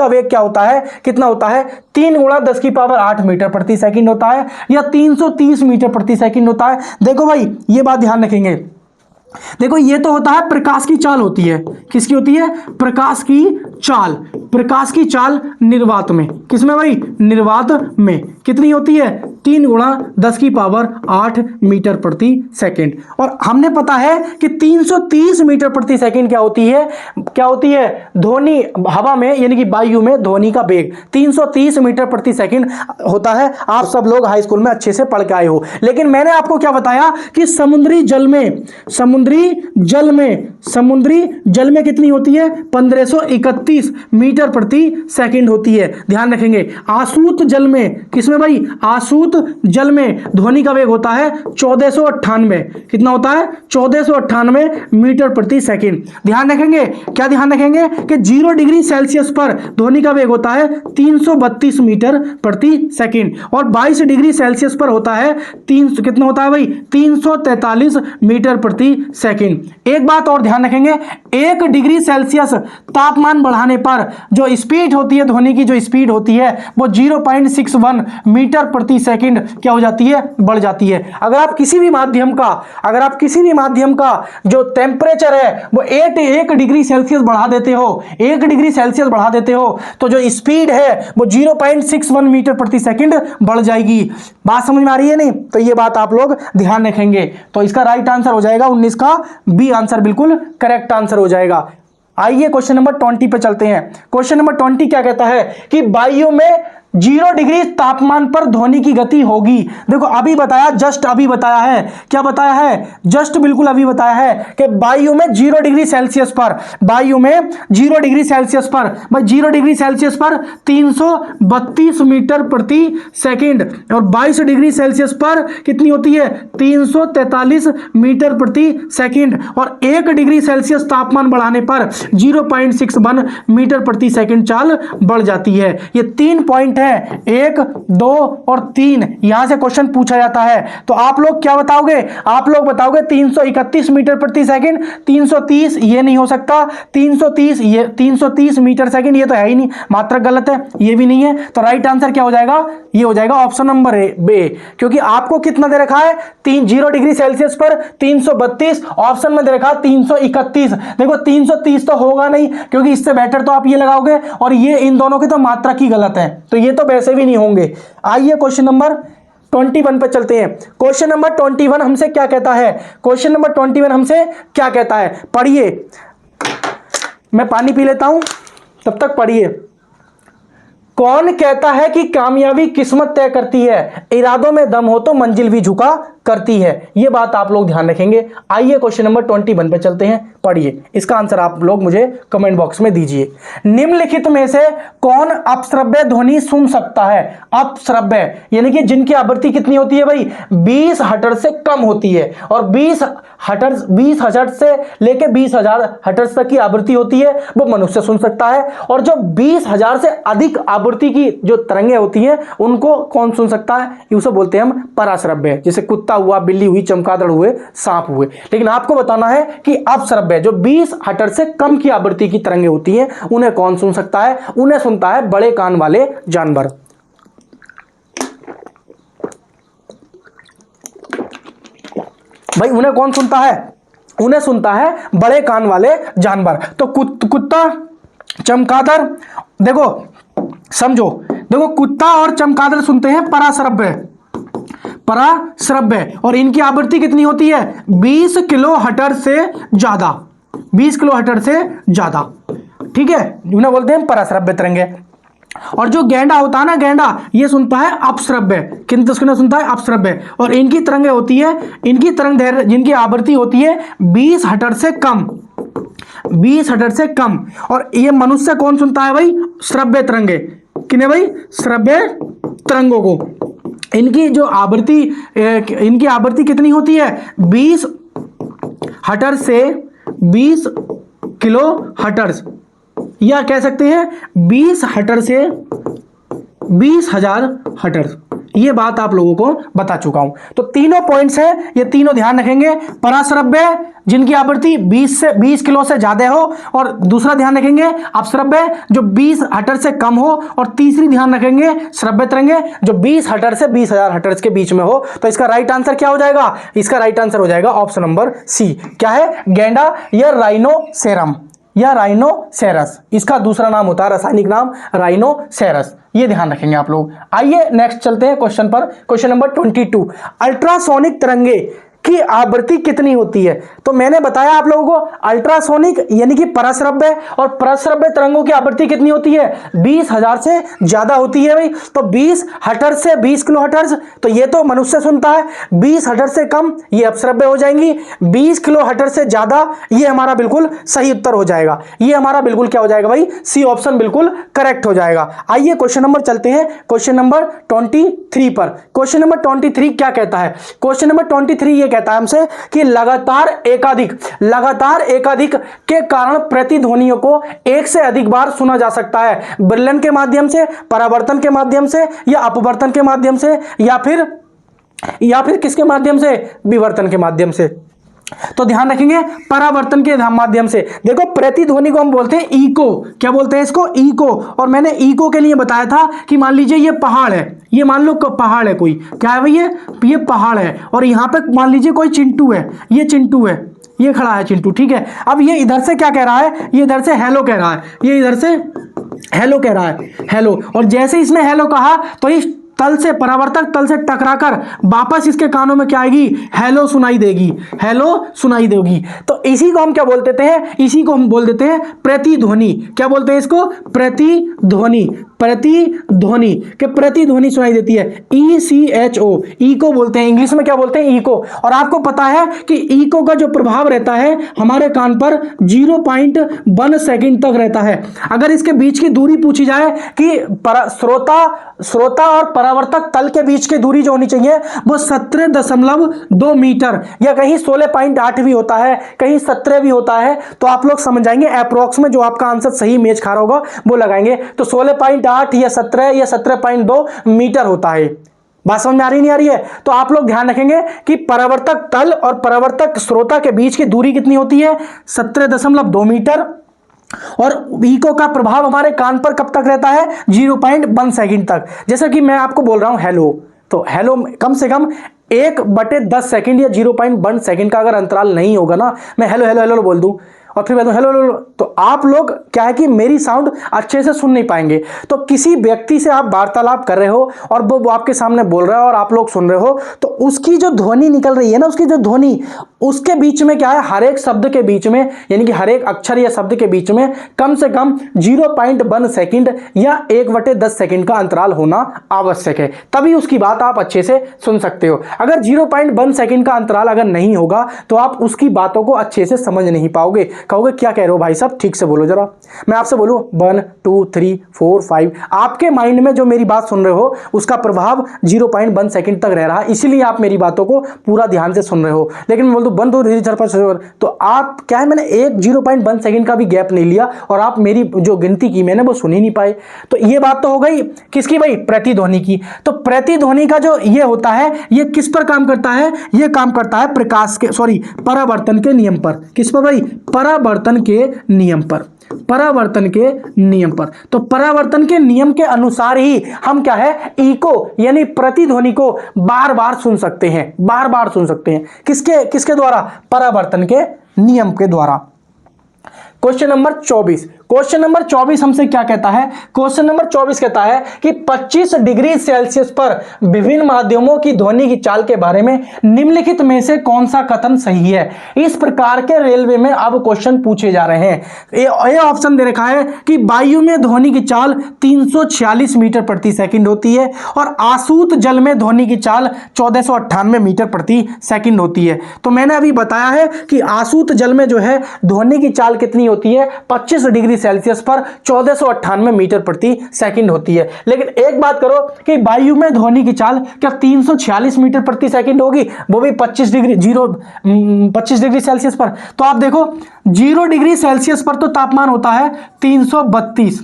वेग क्या होता है, कितना होता है, 3 × 10⁸ मीटर प्रति सेकंड होता है, या 330 मीटर प्रति सेकंड होता है। देखो भाई ये बात ध्यान रखेंगे, देखो ये तो होता है प्रकाश की चाल होती है, किसकी होती है, प्रकाश की चाल। प्रकाश की चाल निर्वात में, किसमें भाई, निर्वात में कितनी होती है, 3 × 10⁸ मीटर प्रति सेकंड। और हमने पता है कि 330 मीटर प्रति सेकंड क्या होती है ध्वनि, हवा में यानी कि वायु में ध्वनि का वेग 330 मीटर प्रति सेकंड होता है। आप सब लोग हाई स्कूल में अच्छे से पढ़ के आए हो। लेकिन मैंने आपको क्या बताया कि समुद्री जल में कितनी होती है, 1531 मीटर प्रति सेकंड होती है। ध्यान रखेंगे आसूत जल में, किसमें भाई, आसूत जल में ध्वनि का वेग होता है 1498, कितना होता है, 1498 मीटर प्रति सेकंड। ध्यान रखेंगे, क्या ध्यान रखेंगे कि 0 डिग्री सेल्सियस पर ध्वनि का वेग होता है 332 मीटर प्रति सेकंड, और 22 डिग्री सेल्सियस पर होता है कितना होता है भाई, 343 मीटर प्रति सेकंड। एक बात और ध्यान रखेंगे, 1 डिग्री सेल्सियस तापमान बढ़ाने पर जो स्पीड होती है, ध्वनि की जो स्पीड होती है वो 0.61 मीटर प्रति सेकंड क्या हो जाती है, बढ़ जाती है। अगर आप किसी भी माध्यम का जो टेम्परेचर है वो 1 डिग्री सेल्सियस बढ़ा देते हो, 1 डिग्री सेल्सियस बढ़ा देते हो, तो जो स्पीड है वो 0.61 मीटर प्रति सेकंड बढ़ जाएगी। बात समझ में आ रही है नहीं, तो ये बात आप लोग ध्यान रखेंगे। तो इसका राइट आंसर हो जाएगा 19 का बी आंसर, बिल्कुल करेक्ट आंसर हो जाएगा। आइए क्वेश्चन नंबर 20 पे चलते हैं। क्वेश्चन नंबर 20 क्या कहता है कि वायु में 0 डिग्री तापमान पर ध्वनि की गति होगी। देखो अभी बताया, जस्ट अभी बताया है, क्या बताया है, जस्ट बिल्कुल अभी बताया है कि वायु में 0 डिग्री सेल्सियस पर, वायु में 0 डिग्री सेल्सियस पर, भाई 0 डिग्री सेल्सियस पर 332 मीटर प्रति सेकंड, और 22 डिग्री सेल्सियस पर कितनी होती है, 343 मीटर प्रति सेकंड, और 1 डिग्री सेल्सियस तापमान बढ़ाने पर 0.61 मीटर प्रति सेकंड चाल बढ़ जाती है। ये 3 पॉइंट है हैं 1, 2 और 3, यहां से क्वेश्चन पूछा जाता है। तो आप लोग क्या बताओगे? आप लोग बताओगे 331 मीटर प्रति सेकंड, 330 ये नहीं हो सकता, 330 ये 330 मीटर सेकंड ये तो है ही नहीं, मात्रक गलत है, ये भी नहीं है। तो राइट आंसर क्या हो जाएगा? ये हो जाएगा ऑप्शन नंबर ए, क्योंकि आपको कितना दे रखा है 0 डिग्री सेल्सियस पर 332, ऑप्शन में दे रखा 331। देखो 330 तो होगा नहीं, क्योंकि इससे बेटर तो आप ये लगाओगे, और ये इन दोनों की तो मात्रक ही गलत है, तो ये तो वैसे भी नहीं होंगे। आइए क्वेश्चन नंबर 21 पे चलते हैं। क्वेश्चन नंबर 21 हमसे क्या कहता है? क्वेश्चन नंबर 21 हमसे क्या कहता है? पढ़िए, मैं पानी पी लेता हूं, तब तक पढ़िए। कौन कहता है कि कामयाबी किस्मत तय करती है, इरादों में दम हो तो मंजिल भी झुका करती है? ये बात आप लोग ध्यान रखेंगे। आइए क्वेश्चन नंबर 21 पे चलते हैं, पढ़िए, इसका आंसर आप लोग मुझे कमेंट बॉक्स में दीजिए। निम्नलिखित में से कौन अपश्रव्य ध्वनि सुन सकता है? अपश्रव्य यानी कि जिनकी आवृत्ति कितनी होती है भाई? 20 हर्ट्ज से कम होती है, और 20 हर्ट्ज से लेके 20,000 हर्ट्ज तक की आवृत्ति होती है, वो मनुष्य सुन सकता है। और जो 20,000 से अधिक आवृत्ति की जो तरंगें होती हैं, उनको कौन सुन सकता है? उसे बोलते हैं हम पराश्रव्य, जैसे कुत्ता हुआ, बिल्ली हुई, चमगादड़ हुए, सांप हुए। लेकिन आपको बताना है कि अपश्रव्य जो 20 हर्ट्ज से कम की आवृत्ति की तरंगें होती हैं, उन्हें कौन सुन सकता है? उन्हें सुनता है बड़े कान वाले जानवर। भाई उन्हें कौन सुनता है? उन्हें सुनता है बड़े कान वाले जानवर। तो कुत्ता, चमगादड़, देखो समझो, देखो कुत्ता और चमगादड़ सुनते हैं पराश्रव्य, और इनकी आवृत्ति कितनी होती है? 20 किलो हर्ट्ज से ज्यादा, 20 किलो हर्ट्ज से ज्यादा, ठीक है, उन्हें बोलते हैं पराश्रव्य तरंगे। और जो गेंडा होता है ना, गेंडा, ये सुनता है अपश्रव्य, किंतु सुनता है अपश्रव्य, और इनकी तरंगे होती है, इनकी तरंग दैर्घ्य जिनकी आवृत्ति होती है 20 हर्ट्ज से कम, 20 हर्ट्ज से कम। और ये मनुष्य कौन सुनता है भाई? श्रव्य तरंगे। किन्हें भाई? श्रव्य तरंगों को। इनकी जो आवृत्ति, इनकी आवृत्ति कितनी होती है? 20 हर्ट्ज से 20 किलो हर्ट्ज, या कह सकते हैं 20 हर्ट्ज से 20,000 हर्ट्ज। ये बात आप लोगों को बता चुका हूं। तो तीनों पॉइंट्स हैं, ये तीनों ध्यान रखेंगे। पराश्रव्य जिनकी आवृत्ति 20 किलो से ज्यादा हो, और दूसरा ध्यान रखेंगे अपश्रव्य जो 20 हर्ट्ज से कम हो, और तीसरी ध्यान रखेंगे श्रव्य तरंगे जो 20 हर्ट्ज से 20,000 हर्ट्ज के बीच में हो। तो इसका राइट आंसर क्या हो जाएगा? इसका राइट आंसर हो जाएगा ऑप्शन नंबर सी। क्या है? गेंडा या राइनोसेरम या राइनोसेरस, इसका दूसरा नाम होता है, रासायनिक नाम राइनोसेरस। ये ध्यान रखेंगे आप लोग। आइए नेक्स्ट चलते हैं क्वेश्चन पर। क्वेश्चन नंबर 22, अल्ट्रासोनिक तरंगे की आवृत्ति कितनी होती है? तो मैंने बताया आप लोगों को, अल्ट्रासोनिक यानी कि पराश्रव्य और पराश्रव्य तरंगों की आवृत्ति कितनी होती है? 20,000 से ज्यादा होती है भाई। तो 20 हर्ट्ज से 20 किलो हर्ट्ज, तो ये तो मनुष्य सुनता है। 20 हर्ट्ज से कम ये अपश्रव्य हो जाएंगी, 20 किलो हर्ट्ज से ज्यादा ये हमारा बिल्कुल सही उत्तर हो जाएगा। ये हमारा बिल्कुल क्या हो जाएगा भाई? सी ऑप्शन बिल्कुल करेक्ट हो जाएगा। आइए क्वेश्चन नंबर चलते हैं, क्वेश्चन नंबर 23 पर। क्वेश्चन नंबर 23 क्या कहता है? क्वेश्चन नंबर 23 ये कहता है हमसे कि लगातार एकाधिक के कारण प्रतिध्वनियों को एक से अधिक बार सुना जा सकता है, विरलन के माध्यम से, परावर्तन के माध्यम से, या अपवर्तन के माध्यम से, या फिर किसके माध्यम से? विवर्तन के माध्यम से। तो ध्यान रखेंगे परावर्तन के माध्यम से। देखो प्रतिध्वनि को हम बोलते हैं इको, क्या बोलते हैं इसको? इको। और मैंने इको के लिए बताया था कि मान लीजिए ये पहाड़ है, ये मान लो पहाड़ है, कोई क्या है भाई? ये पहाड़ है, और यहां पे मान लीजिए कोई चिंटू है, ये चिंटू है, ये खड़ा है चिंटू, ठीक है। अब ये इधर से क्या कह रहा है? ये इधर से हेलो कह रहा है, ये इधर से हेलो कह रहा है, हेलो। और जैसे इसने हेलो कहा तो इस तल से, परावर्तक तल से टकराकर वापस इसके कानों में क्या आएगी? हेलो सुनाई देगी, हेलो सुनाई देगी। तो इसी को हम क्या बोल देते हैं? इसी को हम बोल देते हैं प्रतिध्वनि। क्या बोलते हैं इसको? प्रतिध्वनि। प्रतिध्वनि के प्रतिध्वनि सुनाई देती है, ECHO, इको बोलते हैं, इंग्लिश में क्या बोलते हैं? इको। और आपको पता है कि इको का जो प्रभाव रहता है हमारे कान पर 0.1 सेकंड तक रहता है। अगर इसके बीच की दूरी पूछी जाए कि श्रोता और परावर्तक तल के बीच की दूरी जो होनी चाहिए वो 17.2 मीटर, या कहीं 16.8 भी होता है, कहीं 17 भी होता है, तो आप लोग समझ जाएंगे। अप्रोक्स में जो आपका आंसर सही मैच खा रहा होगा वो लगाएंगे। तो 16.8 17.8 या 17 या 17.2 मीटर होता है। बात समझ में आ रही नहीं आ रही है? तो आप लोग ध्यान रखेंगे कि परावर्तक तल और परावर्तक स्रोता के बीच की दूरी कितनी होती है, 17.2 मीटर। और इको का प्रभाव हमारे कान पर कब तक रहता है, 0.1 सेकंड तक। जैसे कि मैं आपको बोल रहा हूं हेलो, तो हेलो कम से कम 1/10 सेकंड या 0.1 सेकंड का अगर अंतराल नहीं होगा ना, मैं हेलो हेलो हेलो बोल दूं और फिर मैं हेलो हेलो, तो आप लोग क्या है कि मेरी साउंड अच्छे से सुन नहीं पाएंगे। तो किसी व्यक्ति से आप वार्तालाप कर रहे हो और वो आपके सामने बोल रहा है और आप लोग सुन रहे हो, तो उसकी जो ध्वनि निकल रही है ना, उसकी जो ध्वनि, उसके बीच में क्या है, हर एक शब्द के बीच में, यानी कि हर एक अक्षर या शब्द के बीच में कम से कम 0.1 सेकंड या 1/10 सेकंड का अंतराल होना आवश्यक है, तभी उसकी बात आप अच्छे से सुन सकते हो। अगर 0.1 सेकंड का अंतराल अगर नहीं होगा तो आप उसकी बातों को अच्छे से समझ नहीं पाओगे। कहोगे क्या कह रहे हो भाई साहब, ठीक से बोलो जरा। मैं आपसे बोलूं 1 2 3 4 5, आपके माइंड में जो मेरी बात सुन रहे हो उसका प्रभाव 0.1 सेकंड तक रह रहा है, इसीलिए आप मेरी बातों को पूरा ध्यान से सुन रहे हो। लेकिन मैं बोल दूं 1 2 3 4 5, तो आप क्या है, मैंने एक 0.1 सेकंड का भी गैप नहीं लिया और आप मेरी जो गिनती की मैंने वो सुन ही नहीं पाए। तो ये बात तो हो गई किसकी भाई, प्रतिध्वनि की। तो प्रतिध्वनि का जो ये होता है, ये किस पर काम करता है, ये काम करता है प्रकाश के, सॉरी, परावर्तन के नियम पर। किस पर भाई, परावर्तन के नियम पर, परावर्तन के नियम पर। तो परावर्तन के नियम के अनुसार ही हम क्या है, इको यानी प्रतिध्वनि को बार बार सुन सकते हैं, बार बार सुन सकते हैं। किसके किसके द्वारा, परावर्तन के नियम के द्वारा। क्वेश्चन नंबर 24, क्वेश्चन नंबर 24 हमसे क्या कहता है, क्वेश्चन नंबर 24 कहता है कि 25 डिग्री सेल्सियस पर विभिन्न माध्यमों की ध्वनि की चाल के बारे में निम्नलिखित में से कौन सा कथन सही है। इस प्रकार के रेलवे में अब क्वेश्चन पूछे जा रहे हैं। ये ऑप्शन दे रखा है कि वायु में ध्वनि की चाल 346 मीटर प्रति सेकंड होती है और आसूत जल में ध्वनि की चाल 1498 मीटर प्रति सेकंड होती है। तो मैंने अभी बताया है कि आसूत जल में जो है ध्वनि की चाल कितनी होती है, 25 डिग्री सेल्सियस पर 1498 मीटर प्रति सेकंड होती है। लेकिन एक बात करो कि वायु में ध्वनि की चाल क्या 346 मीटर प्रति सेकंड होगी, वो भी 25 डिग्री सेल्सियस पर। तो आप देखो 0 डिग्री सेल्सियस पर तो तापमान होता है 332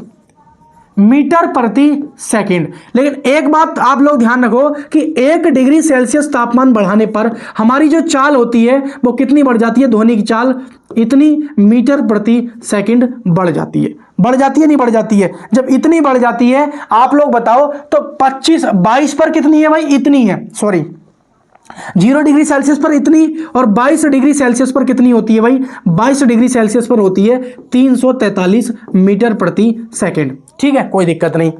मीटर प्रति सेकंड। लेकिन एक बात आप लोग ध्यान रखो कि 1 डिग्री सेल्सियस तापमान बढ़ाने पर हमारी जो चाल होती है वो कितनी बढ़ जाती है, ध्वनि की चाल इतनी मीटर प्रति सेकंड बढ़ जाती है। बढ़ जाती है नहीं बढ़ जाती है? जब इतनी बढ़ जाती है आप लोग बताओ तो 22 पर कितनी है भाई, इतनी है, सॉरी 0 डिग्री सेल्सियस पर इतनी, और 22 डिग्री सेल्सियस पर कितनी होती है भाई, 22 डिग्री सेल्सियस पर होती है 343 मीटर प्रति सेकंड। ठीक है, कोई दिक्कत नहीं।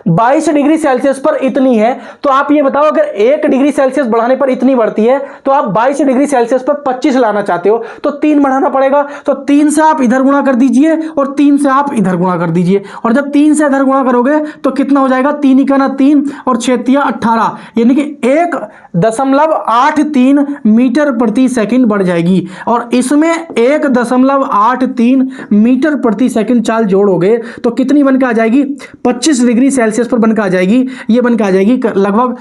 22 डिग्री सेल्सियस पर इतनी है, तो आप ये बताओ अगर 1 डिग्री सेल्सियस बढ़ाने पर इतनी बढ़ती है तो आप 22 डिग्री सेल्सियस पर 25 लाना चाहते हो तो 3 बढ़ाना पड़ेगा। तो 3 से आप इधर गुणा कर दीजिए और 3 से आप इधर गुणा कर दीजिए, और जब 3 से इधर गुणा करोगे तो कितना हो जाएगा, 3 ही करना 3 और 6 18, यानी कि 1.83 मीटर प्रति सेकंड बढ़ जाएगी। और इसमें 1.83 मीटर प्रति सेकंड चाल जोड़ोगे तो कितनी बनकर आ जाएगी, 25 डिग्री सेल्सियस पर बनकर आ जाएगी, ये बनकर आ जाएगी लगभग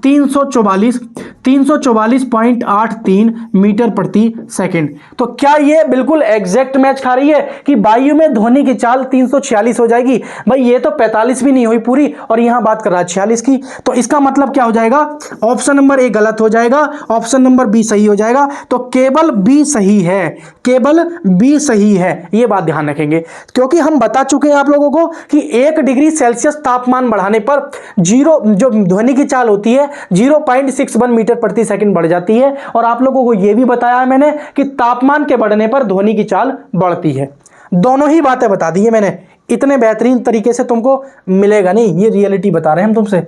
344.83 मीटर प्रति सेकंड। तो क्या ये बिल्कुल एग्जैक्ट मैच खा रही है कि वायु में ध्वनि की चाल 346 हो जाएगी? भाई ये तो 45 भी नहीं हुई पूरी और यहां बात कर रहा है 46 की। तो इसका मतलब क्या हो जाएगा, ऑप्शन नंबर ए गलत हो जाएगा, ऑप्शन नंबर बी सही हो जाएगा। तो केवल बी सही है, केवल बी सही है, ये बात ध्यान रखेंगे। क्योंकि हम बता चुके हैं आप लोगों को कि 1 डिग्री सेल्सियस तापमान बढ़ाने पर जो ध्वनि की चाल होती है 0.61 मीटर प्रति सेकंड बढ़ जाती है। और आप लोगों को यह भी बताया है मैंने कि तापमान के बढ़ने पर ध्वनि की चाल बढ़ती है। दोनों ही बातें बता दी है मैंने, इतने बेहतरीन तरीके से तुमको मिलेगा नहीं, ये रियलिटी बता रहे हैं हम तुमसे।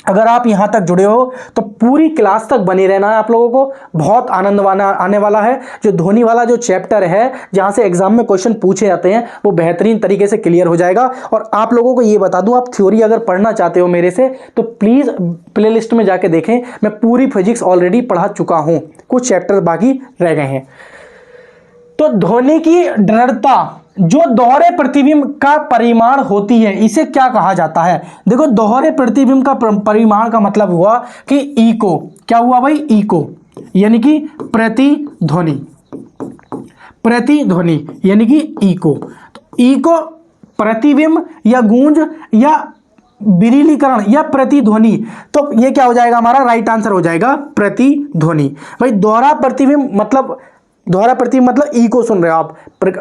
अगर आप यहां तक जुड़े हो तो पूरी क्लास तक बने रहना है आप लोगों को, बहुत आनंद आने वाला है। जो ध्वनि वाला जो चैप्टर है जहां से एग्जाम में क्वेश्चन पूछे जाते हैं वो बेहतरीन तरीके से क्लियर हो जाएगा। और आप लोगों को ये बता दूं, आप थ्योरी अगर पढ़ना चाहते हो मेरे से तो प्लीज प्लेलिस्ट में जाके देखें, मैं पूरी फिजिक्स ऑलरेडी पढ़ा चुका हूं, कुछ चैप्टर बाकी रह गए हैं। तो ध्वनि की दृढ़ता जो दोहरे प्रतिबिंब का परिमाण होती है इसे क्या कहा जाता है? देखो दोहरे प्रतिबिंब का परिमाण का मतलब हुआ कि इको, क्या हुआ भाई, इको यानी कि प्रतिध्वनि, प्रतिध्वनि यानी कि इको। तो इको प्रतिबिंब या गूंज या विरलीकरण या प्रतिध्वनि। तो ये क्या हो जाएगा, हमारा राइट आंसर हो जाएगा प्रतिध्वनि। भाई दोहरा प्रतिबिंब मतलब ई को सुन रहे हो आप,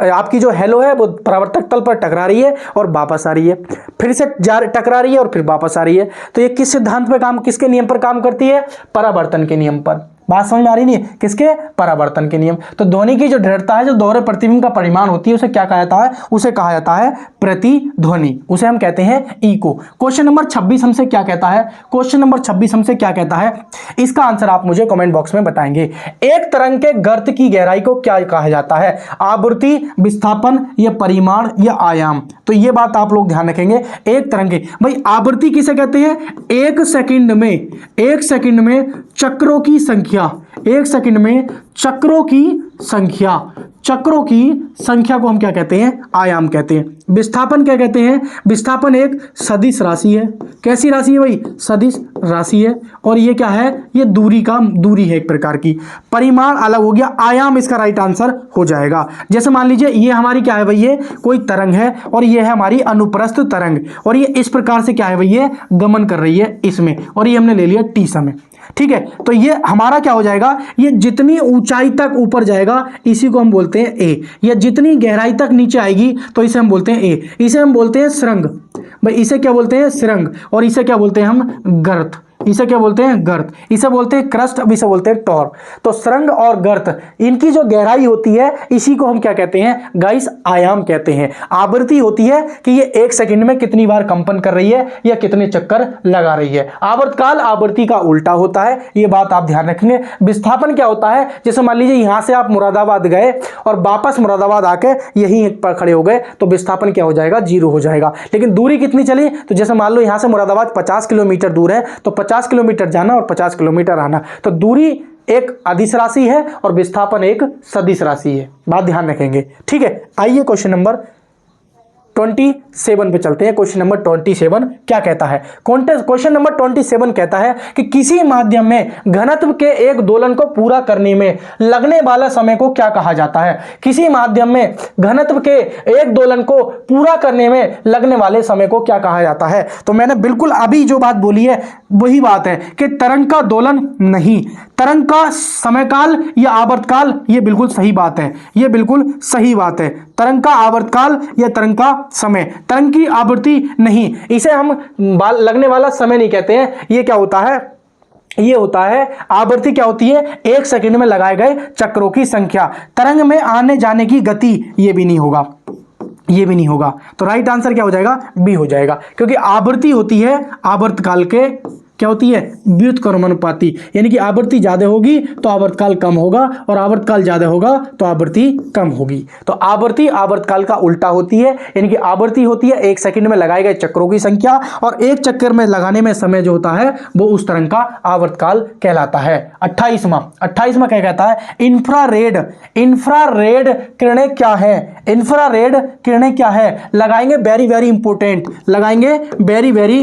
आपकी जो हेलो है वो परावर्तक तल पर टकरा रही है और वापस आ रही है, फिर से टकरा रही है और फिर वापस आ रही है। तो ये किस सिद्धांत पे काम, किसके नियम पर काम करती है, परावर्तन के नियम पर। बात समझ में आ रही नहीं, किसके, परावर्तन के नियम। तो ध्वनि की जो दृढ़ता है, जो दोहरे प्रतिबिंब का परिमाण होती है, उसे क्या कहा जाता है, उसे कहा जाता है प्रतिध्वनि, उसे हम कहते हैं इको। क्वेश्चन नंबर 26 हमसे क्या कहता है, क्वेश्चन नंबर 26 हमसे क्या कहता है, इसका आंसर आप मुझे कमेंट बॉक्स में बताएंगे। एक तरंग के गर्त की गहराई को क्या कहा जाता है, आवृत्ति, विस्थापन या परिमाण या आयाम। तो ये बात आप लोग ध्यान रखेंगे। एक तरंग की, भाई आवृत्ति किसे कहते हैं, एक सेकंड में चक्रों की संख्या, एक सेकंड में चक्रों की संख्या को हम क्या कहते हैं, आयाम कहते हैं। विस्थापन क्या कहते हैं, विस्थापन एक सदिश राशि है। कैसी राशि है भाई, सदिश राशि है। और ये क्या है, ये दूरी है एक प्रकार की। परिमाण अलग हो गया, आयाम इसका राइट आंसर हो जाएगा। जैसे मान लीजिए ये हमारी क्या है भाई, ये कोई तरंग है और ये है हमारी अनुप्रस्थ तरंग, और ये इस प्रकार से क्या है भाई, ये गमन कर रही है इसमें, और ये हमने ले लिया टी समय। ठीक है, तो ये हमारा क्या हो जाएगा, ये जितनी ऊंचाई तक ऊपर जाएगा इसी को हम बोलते हैं ए, या जितनी गहराई तक नीचे आएगी तो इसे हम बोलते हैं ए। इसे हम बोलते हैं सुरंग, भाई इसे क्या बोलते हैं, सुरंग। और इसे क्या बोलते हैं हम, गर्त। इसे क्या बोलते हैं, गर्त। इसे बोलते हैं क्रस्ट, अब इसे बोलते हैं टॉर। तो सुरंग और गर्त, इनकी जो गहराई होती है इसी को हम क्या कहते हैं गाइस, आयाम कहते हैं। आवृत्ति होती है कि ये एक सेकंड में कितनी बार कंपन कर रही है या कितने चक्कर लगा रही है। आवर्तकाल आवृत्ति का उल्टा होता है, ये बात आप ध्यान रखेंगे। विस्थापन क्या होता है, जैसे मान लीजिए यहां से आप मुरादाबाद गए और वापस मुरादाबाद आके यहीं पर खड़े हो गए तो विस्थापन क्या हो जाएगा, 0 हो जाएगा। लेकिन दूरी कितनी चली, तो जैसे मान लो यहां से मुरादाबाद 50 किलोमीटर दूर है, तो 50 किलोमीटर जाना और 50 किलोमीटर आना, तो दूरी एक अदिश राशि है और विस्थापन एक सदिश राशि है। बात ध्यान रखेंगे, ठीक है। आइए क्वेश्चन नंबर 27 पे चलते हैं। क्वेश्चन नंबर 27 क्या कहता है, क्वेश्चन नंबर 27 कहता है कि किसी माध्यम में घनत्व के एक दोलन को पूरा करने में लगने वाला समय को क्या कहा जाता है। किसी माध्यम में घनत्व के एक दोलन को पूरा करने में लगने वाले समय को क्या कहा जाता है। तो मैंने बिल्कुल अभी जो बात बोली है वही बात है कि तरंग का दोलन नहीं, तरंग का समयकाल या आवर्तकाल, ये बिल्कुल सही बात है, ये बिल्कुल सही बात है। तरंग का आवर्तकाल या तरंग का समय, तरंग की आवृत्ति नहीं, इसे हम लगने वाला समय नहीं कहते हैं। ये क्या होता है, ये होता है आवृत्ति, क्या होती है, एक सेकंड में लगाए गए चक्रों की संख्या। तरंग में आने जाने की गति, ये भी नहीं होगा, ये भी नहीं होगा। तो राइट आंसर क्या हो जाएगा, बी हो जाएगा, क्योंकि आवृत्ति होती है आवर्तकाल के, क्या होती है, व्युत्क्रमानुपाती, यानी कि आवृत्ति ज्यादा होगी तो आवर्तकाल कम होगा और आवर्तकाल ज्यादा होगा तो आवृत्ति कम होगी। तो आवृत्ति आवर्तकाल का उल्टा होती है, यानी कि आवृत्ति होती है एक सेकंड में लगाए गए चक्रों की संख्या, और एक चक्कर में लगाने में समय जो होता है वो उस तरंग का आवर्तकाल कहलाता है। 28वां क्या कहता है, इंफ्रारेड किरणें क्या है, इंफ्रारेड किरणें क्या है, लगाएंगे वेरी वेरी इंपोर्टेंट, लगाएंगे वेरी वेरी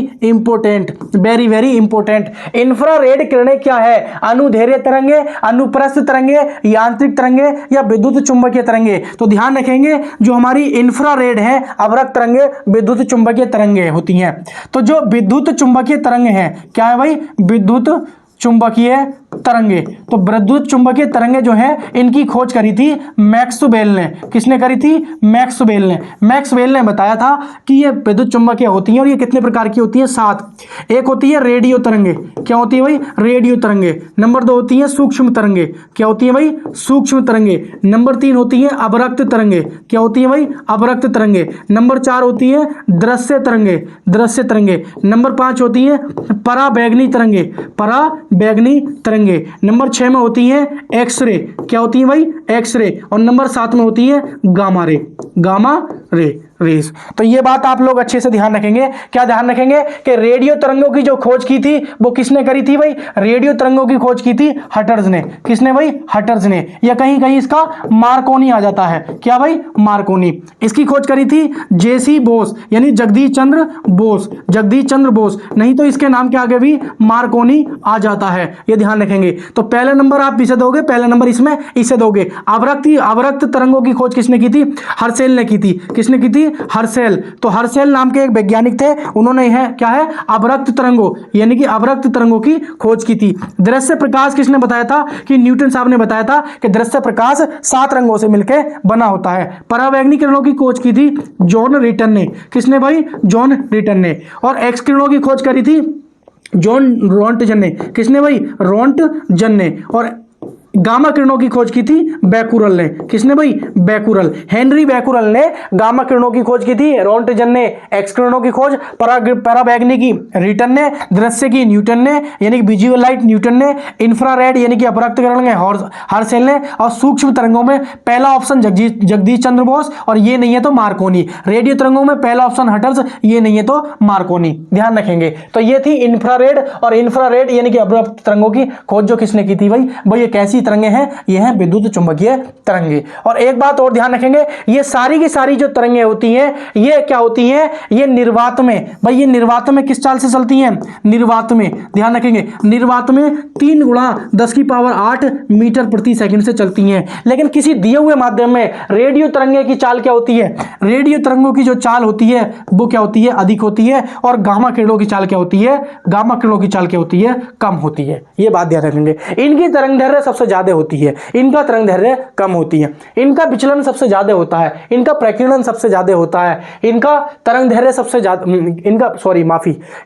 इंपोर्टेंट। इंफ्रारेड किरणें क्या है, अनुदैर्घ्य तरंगे, अनुप्रस्थ तरंगे, यांत्रिक तरंगे या विद्युत चुंबकीय तरंगे। तो ध्यान रखेंगे जो हमारी इंफ्रारेड है, अवरक्त तरंगे, विद्युत चुंबकीय तरंगे होती हैं। तो जो विद्युत चुंबकीय तरंगे हैं, क्या है भाई, विद्युत चुंबकीय तरंगे। तो विद्युत चुंबकीय तरंगे जो है इनकी खोज करी थी मैक्सवेल ने। किसने करी थी, मैक्सवेल ने बताया था कि ये विद्युत चुंबकीय होती हैं और ये कितने प्रकार की होती हैं, 7। एक होती है रेडियो तरंगे, क्या होती है भाई, रेडियो तरंगे। नंबर 2 होती है सूक्ष्म तरंगे, क्या होती है भाई, सूक्ष्म तरंगे। नंबर 3 होती है अवरक्त तरंगे, क्या होती है भाई, अवरक्त तरंगे। नंबर 4 होती है दृश्य तरंगे। नंबर 5 होती है पराबैंगनी तरंगे। नंबर 6 में होती है एक्सरे, क्या होती है भाई, एक्सरे। और नंबर 7 में होती है गामा रे रेस। तो ये बात आप लोग अच्छे से ध्यान रखेंगे। क्या ध्यान रखेंगे कि रेडियो तरंगों की जो खोज की थी वो किसने करी थी भाई, रेडियो तरंगों की खोज की थी हटर्स ने। किसने भाई, हटर्स ने। या कहीं कहीं इसका मार्कोनी आ जाता है, क्या भाई, मार्कोनी। इसकी खोज करी थी जेसी बोस, यानी जगदीश चंद्र बोस, नहीं तो इसके नाम के आगे भी मार्कोनी आ जाता है, ये ध्यान रखेंगे। तो पहला नंबर आप इसे दोगे, पहला नंबर इसमें इसे दोगे। अवरक्त तरंगों की खोज किसने की थी, हर्सेल ने की थी। किसने की थी, थी? हर्शेल। तो हर्शेल नाम के एक वैज्ञानिक थे, उन्होंने यह क्या है, अवरक्त तरंगों यानी कि अवरक्त तरंगों की खोज की थी। दृश्य प्रकाश किसने बताया था? कि न्यूटन साहब ने बताया था कि दृश्य प्रकाश 7 रंगों से मिलकर बना होता है। परावैंगनी किरणों की खोज की थी जॉन रिटन ने। किसने भाई? जॉन रिटन ने। और एक्स किरणों की खोज करी थी जॉन रोंटजन ने। किसने भाई? रोंटजन ने। और गामा किरणों की खोज की थी बैकुरल ने। किसने भाई? बैकुरल। हेनरी बैकुरल ने गामा किरणों की खोज की थी, रोंटजन ने एक्स किरणों की खोज, परावैंगनी की रिटन ने, दृश्य की न्यूटन ने यानी कि विजुअल लाइट न्यूटन ने, इंफ्रारेड यानी कि अपरक्त किरण हर्शेल ने, और सूक्ष्म तरंगों में पहला ऑप्शन जगदीश चंद्र बोस, और ये नहीं है तो मार्कोनी। रेडियो तरंगों में पहला ऑप्शन हटल्स, ये नहीं है तो मार्कोनी। ध्यान रखेंगे। तो ये थी इंफ्रारेड, और इंफ्रारेड यानी कि अपरक्त तरंगों की खोज जो किसने की थी भाई? ये कैसी तरंगे हैं? ये हैं विद्युत चुंबकीय तरंगे। और एक बात और ध्यान रखेंगे, ये सारी की सारी जो तरंगे होती हैं, ये क्या होती हैं? ये निर्वात में, भाई ये निर्वात में किस चाल से चलती हैं? निर्वात में। ध्यान रखेंगे, निर्वात में 3 × 10⁸ मीटर प्रति सेकंड से चलती हैं। लेकिन किसी दिए हुए माध्यम में रेडियो तरंगे की चाल क्या होती है? रेडियो तरंगों की जो चाल होती है वो क्या होती है? अधिक होती है। और गामा किरणों की चाल क्या होती है? गामा किरणों की चाल क्या होती है? कम होती है। ये बात ध्यान रखेंगे। इनकी तरंगदैर्घ्य सबसे ज्यादा होती है, इनका तरंगदैर्घ्य कम होती है। इनका विचलन सबसे ज्यादा होता है, इनका प्रकीर्णन सबसे ज्यादा होता है। इनका तरंगदैर्घ्य सबसे ज्यादा,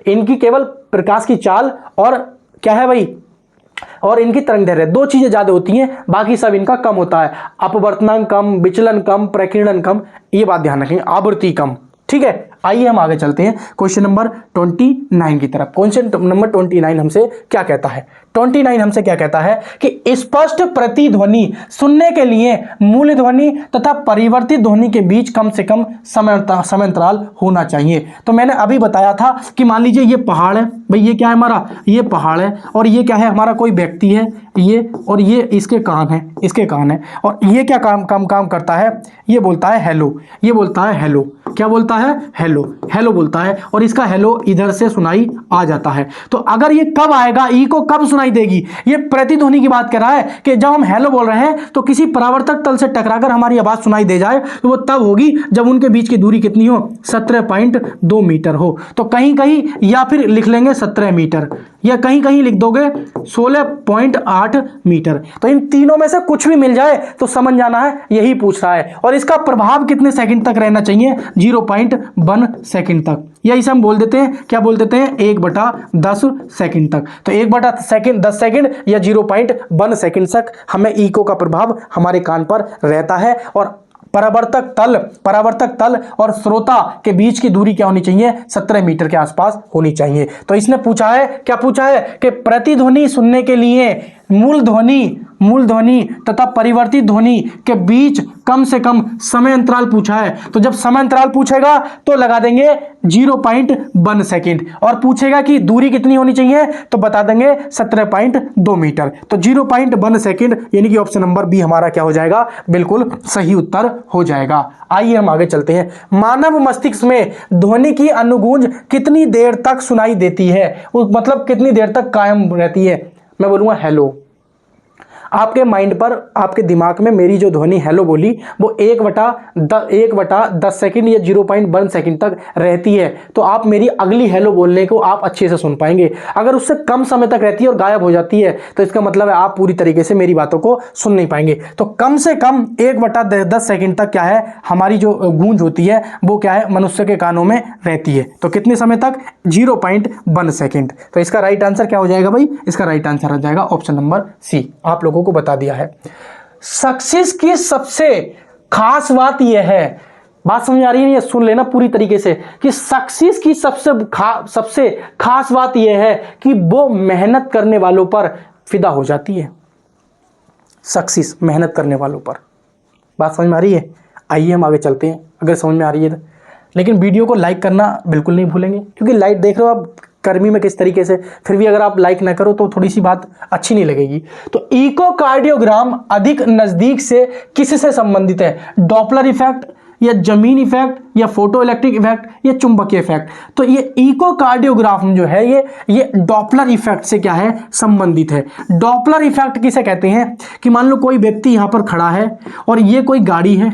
इनकी केवल प्रकाश की चाल और क्या है भाई, और इनकी तरंगदैर्घ्य, 2 चीजें ज्यादा होती हैं, बाकी सब इनका कम होता है। अपवर्तनांक कम, विचलन कम, प्रकीर्णन कम, ये बात ध्यान रखेंगे, आवृत्ति कम। ठीक है, आइए हम आगे चलते हैं क्वेश्चन नंबर 29 की तरफ। क्वेश्चन नंबर 29 हमसे क्या कहता है? 29 हमसे क्या कहता है कि स्पष्ट प्रतिध्वनि सुनने के लिए मूल ध्वनि तथा परिवर्तित ध्वनि के बीच कम से कम समयांतराल होना चाहिए। तो मैंने अभी बताया था कि मान लीजिए ये पहाड़ है भाई, ये क्या है हमारा? ये पहाड़ है, और ये क्या है हमारा? कोई व्यक्ति है ये, और ये इसके कान है, इसके कान है, और ये क्या काम करता है? ये बोलता है हेलो, ये बोलता है हेलो। क्या बोलता है? हेलो, हेलो बोलता है, और इसका हेलो इधर से सुनाई आ जाता है। तो अगर ये कब आएगा, ई को कब सुनाई देगी? ये प्रतिध्वनि की बात कर रहा है कि जब हम हेलो बोल रहे हैं तो किसी परावर्तक तल से टकराकर हमारी आवाज सुनाई दे जाए, तो वो तब होगी जब उनके बीच की दूरी कितनी हो? 17.2 मीटर हो। तो कहीं कहीं या फिर लिख लेंगे 17 मीटर, या कहीं कहीं लिख दोगे 16.8 मीटर। तो इन तीनों में से कुछ भी मिल जाए तो समझ जाना है यही पूछ रहा है। और इसका प्रभाव कितने सेकंड तक रहना चाहिए? 0.1 सेकंड तक, या इसे हम बोल देते हैं, क्या बोल देते हैं? 1/10 सेकंड तक। तो 1/10 सेकंड या 0.1 सेकंड तक हमें इको का प्रभाव हमारे कान पर रहता है। और परावर्तक तल और श्रोता के बीच की दूरी क्या होनी चाहिए? 17 मीटर के आसपास होनी चाहिए। तो इसने पूछा है, क्या पूछा है? कि प्रतिध्वनि सुनने के लिए मूल ध्वनि तथा परिवर्तित ध्वनि के बीच कम से कम समय अंतराल पूछा है। तो जब समय अंतराल पूछेगा तो लगा देंगे 0.1 सेकंड, और पूछेगा कि दूरी कितनी होनी चाहिए तो बता देंगे 17.2 मीटर। तो 0.1 सेकंड यानी कि ऑप्शन नंबर बी हमारा क्या हो जाएगा? बिल्कुल सही उत्तर हो जाएगा। आइए हम आगे चलते हैं। मानव मस्तिष्क में ध्वनि की अनुगूंज कितनी देर तक सुनाई देती है? मतलब कितनी देर तक कायम रहती है? मैं बोलूंगा हेलो, आपके माइंड पर, आपके दिमाग में मेरी जो ध्वनि हेलो बोली वो 1/10 सेकंड या 0.1 सेकंड तक रहती है, तो आप मेरी अगली हेलो बोलने को आप अच्छे से सुन पाएंगे। अगर उससे कम समय तक रहती है और गायब हो जाती है तो इसका मतलब है आप पूरी तरीके से मेरी बातों को सुन नहीं पाएंगे। तो कम से कम 1/10 सेकंड तक क्या है हमारी जो गूंज होती है वो क्या है? मनुष्य के कानों में रहती है। तो कितने समय तक? 0.1 सेकंड। तो इसका राइट आंसर क्या हो जाएगा भाई? इसका राइट आंसर आ जाएगा ऑप्शन नंबर सी। आप लोगों को बता दिया है। सक्सेस की सबसे खास बात यह है, बात समझ आ रही है? ये सुन लेना पूरी तरीके से कि सक्सेस की सबसे खास बात यह है कि वो मेहनत करने वालों पर फिदा हो जाती है। सक्सेस मेहनत करने वालों पर। बात समझ में आ रही है? आइए हम आगे चलते हैं, अगर समझ में आ रही है तो। लेकिन वीडियो को लाइक करना बिल्कुल नहीं भूलेंगे, क्योंकि लाइक देख रहे हो आप गर्मी में किस तरीके से, फिर भी अगर आप लाइक ना करो तो थोड़ी सी बात अच्छी नहीं लगेगी। तो इकोकार्डियोग्राम अधिक नजदीक से किससे संबंधित है? डॉपलर इफेक्ट, या जमीन इफेक्ट, या फोटो इलेक्ट्रिक इफेक्ट, या चुंबकीय इफेक्ट? तो ये इकोकार्डियोग्राम जो है ये डॉपलर इफेक्ट से क्या है? संबंधित है। डॉपलर इफेक्ट किसे कहते हैं? कि मान लो कोई व्यक्ति यहां पर खड़ा है और ये कोई गाड़ी है,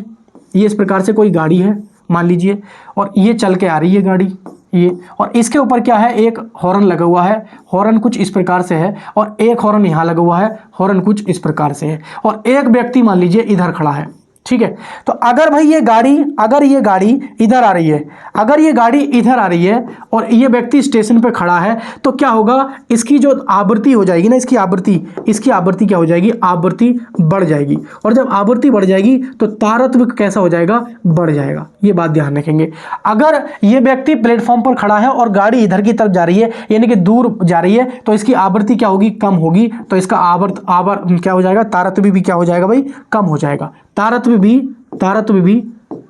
ये इस प्रकार से कोई गाड़ी है, मान लीजिए, और ये चल के आ रही है गाड़ी ये, और इसके ऊपर क्या है, एक हॉर्न लगा हुआ है, हॉर्न कुछ इस प्रकार से है, और एक हॉर्न यहाँ लगा हुआ है, हॉर्न कुछ इस प्रकार से है, और एक व्यक्ति मान लीजिए इधर खड़ा है, ठीक है। तो अगर भाई ये गाड़ी, अगर ये गाड़ी इधर आ रही है, अगर ये गाड़ी इधर आ रही है और ये व्यक्ति स्टेशन पे खड़ा है, तो क्या होगा, इसकी जो आवृत्ति हो जाएगी ना, इसकी आवृत्ति क्या हो जाएगी, आवृत्ति बढ़ जाएगी, और जब आवृत्ति बढ़ जाएगी तो तारत्व कैसा हो जाएगा, बढ़ जाएगा। ये बात ध्यान रखेंगे। अगर ये व्यक्ति प्लेटफॉर्म पर खड़ा है और गाड़ी इधर की तरफ जा रही है, यानी कि दूर जा रही है, तो इसकी आवृत्ति क्या होगी, कम होगी, तो इसका आवर्त क्या हो जाएगा, तारत्व भी क्या हो जाएगा भाई, कम हो जाएगा। तारत्व भी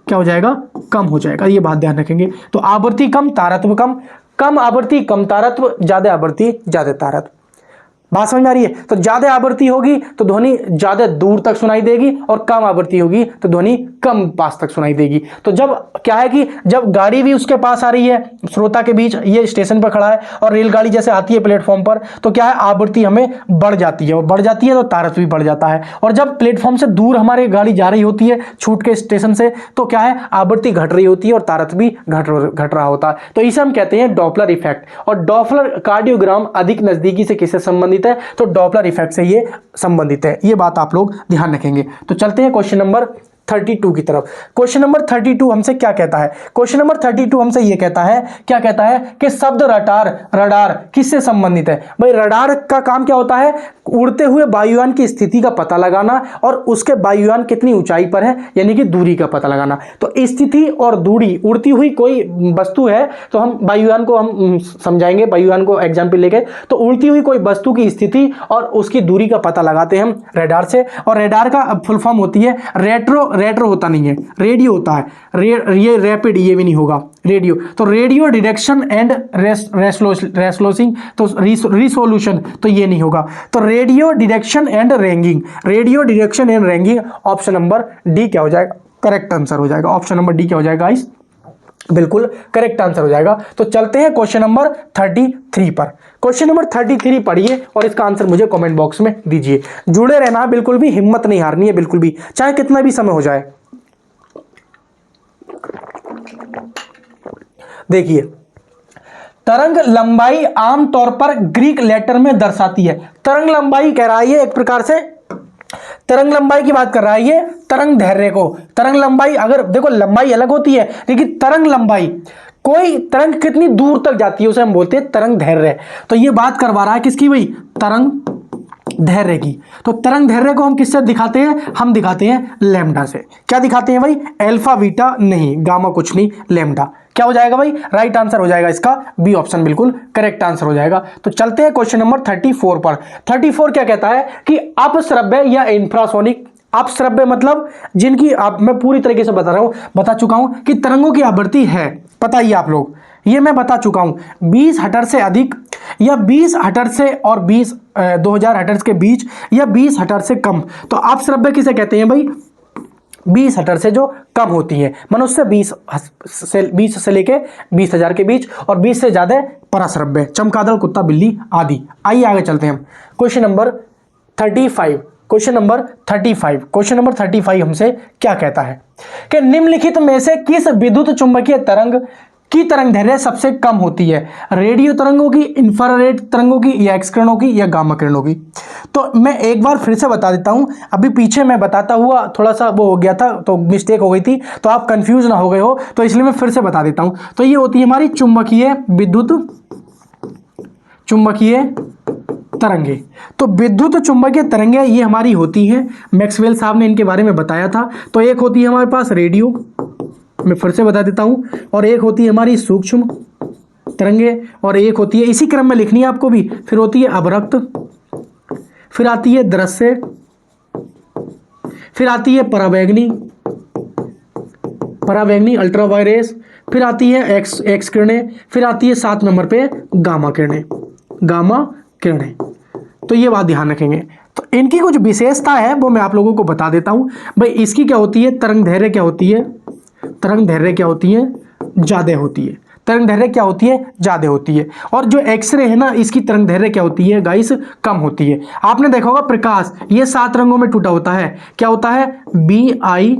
क्या हो जाएगा, कम हो जाएगा। ये बात ध्यान रखेंगे। तो आवृत्ति कम, तारत्व कम, कम आवृत्ति कम तारत्व, ज्यादा आवृत्ति ज्यादा तारत्व। बात समझ में आ रही है? तो ज्यादा आवृत्ति होगी तो ध्वनि ज्यादा दूर तक सुनाई देगी, और कम आवृत्ति होगी तो ध्वनि कम पास तक सुनाई देगी। तो जब क्या है कि जब गाड़ी भी उसके पास आ रही है, श्रोता के बीच, ये स्टेशन पर खड़ा है और रेलगाड़ी जैसे आती है प्लेटफॉर्म पर, तो क्या है, आवृत्ति हमें बढ़ जाती है, और बढ़ जाती है तो तारत्व भी बढ़ जाता है। और जब प्लेटफॉर्म से दूर हमारी गाड़ी जा रही होती है छूट के स्टेशन से, तो क्या है, आवृत्ति घट रही होती है और तारत्व भी घट रहा होता है। तो इसे हम कहते हैं डॉपलर इफेक्ट। और डॉपलर कार्डियोग्राम अधिक नजदीकी से किससे संबंधित है, तो डॉपलर इफेक्ट से ये संबंधित है। ये बात आप लोग ध्यान रखेंगे। तो चलते हैं क्वेश्चन नंबर 32 की तरफ। क्वेश्चन नंबर 32 हमसे क्या कहता है, क्वेश्चन नंबर 32 हमसे ये कहता है, क्या कहता है कि शब्द रडार किससे संबंधित है। भाई रडार का काम क्या होता है, उड़ते हुए वायुयान की स्थिति का पता लगाना और उसके वायुयान कितनी ऊंचाई पर है, यानी कि दूरी का पता लगाना। तो स्थिति और दूरी, उड़ती हुई कोई वस्तु है तो हम वायुयान को हम समझाएंगे, वायुयान को एग्जाम्पल लेके। तो उड़ती हुई कोई वस्तु की स्थिति और उसकी दूरी का पता लगाते हैं हम रडार से। और रडार का फुल फॉर्म होती है रेट्रो होता नहीं है, रेडियो होता है। ये रैपिड ये भी नहीं होगा, रेडियो। तो रेडियो डिटेक्शन एंड रेसोल्यूशन, तो रिसोल्यूशन तो ये नहीं होगा। तो radio detection and ranking, radio detection and ranking, option number D क्या हो जाएगा, करेक्ट आंसर हो जाएगा। ऑप्शन नंबर डी क्या हो जाएगा गाइस, बिल्कुल करेक्ट आंसर हो जाएगा। तो चलते हैं क्वेश्चन नंबर 33 पर। क्वेश्चन नंबर 33 पढ़िए और इसका आंसर मुझे कमेंट बॉक्स में दीजिए। जुड़े रहना, बिल्कुल भी हिम्मत नहीं हारनी है, बिल्कुल भी, चाहे कितना भी समय हो जाए। देखिए, तरंग लंबाई आमतौर पर ग्रीक लेटर में दर्शाती है। तरंग लंबाई कह रहा है ये एक प्रकार से, तरंग लंबाई की बात कर रहा है ये, तरंग धैर्य को। तरंग लंबाई, अगर देखो लंबाई अलग होती है, लेकिन तरंग लंबाई, कोई तरंग कितनी दूर तक जाती है उसे हम बोलते हैं तरंग धैर्य। तो ये बात करवा रहा है किसकी भाई, तरंग धैर्य की। तो तरंग धैर्य को हम किससे दिखाते हैं, हम दिखाते हैं लैम्डा से। क्या दिखाते हैं भाई, अल्फा बीटा नहीं, गामा कुछ नहीं, लैम्डा। क्या हो जाएगा भाई, राइट आंसर हो जाएगा इसका बी ऑप्शन, बिल्कुल करेक्ट आंसर हो जाएगा। तो चलते हैं क्वेश्चन नंबर 34 पर। 34 क्या कहता है कि अपश्रव्य या इंफ्रासोनिक, अपश्रव्य मतलब जिनकी, आप मैं पूरी तरीके से बता चुका हूं कि तरंगों की आवृत्ति है, पता ही आप लोग, ये मैं बता चुका हूं, 20 हर्ट्ज से अधिक, या 20 हर्ट्ज से और 2000 हर्ट्ज के बीच, या 20 हर्ट्ज से कम। तो अपश्रव्य किसे कहते हैं भाई, 20 हर्ट्ज से जो कम होती है, मनुष्य 20 से लेके 20,000 के बीच, और 20 से ज्यादा परश्रव्य, चमगादड़, कुत्ता, बिल्ली आदि। आइए आगे चलते हैं हम। क्वेश्चन नंबर 35, क्वेश्चन नंबर 35 हमसे क्या कहता है कि निम्नलिखित में से किस विद्युत चुंबकीय तरंग की तरंग दैर्घ्य सबसे कम होती है, रेडियो तरंगों की, इंफ्रारेड तरंगों की, या एक्स किरणों की, या गामा किरणों की। तो मैं एक बार फिर से बता देता हूं, अभी पीछे मैं बताता हुआ थोड़ा सा वो हो गया था, तो मिस्टेक हो गई थी, तो आप कंफ्यूज ना हो गए हो, तो इसलिए मैं फिर से बता देता हूं। तो ये होती है हमारी चुंबकीय तरंगे। तो विद्युत चुंबकीय तरंगे ये हमारी होती हैं, मैक्सवेल साहब ने इनके बारे में बताया था। तो एक होती है हमारे पास रेडियो, मैं फिर से बता देता हूं, और एक होती है हमारी सूक्ष्म तरंगे, और एक होती है, इसी क्रम में लिखनी है आपको भी, फिर होती है अवरक्त, फिर आती है दृश्य, फिर आती है परावैंगनी अल्ट्रावायलेट, फिर आती है एक्स किरणें, फिर आती है 7 नंबर पे गामा किरणें। तो ये बात ध्यान रखेंगे। तो इनकी कुछ विशेषता है वो मैं आप लोगों को बता देता हूं भाई। इसकी क्या होती है, तरंग दैर्घ्य क्या होती है, ज़्यादा होती है। तरंग दैर्घ्य क्या होती है, ज़्यादा होती है। और जो एक्सरे है ना, इसकी तरंग दैर्घ्य क्या होती है गाइस, कम होती है। आपने देखा होगा प्रकाश ये 7 रंगों में टूटा होता है, क्या होता है, BIBG/O/R।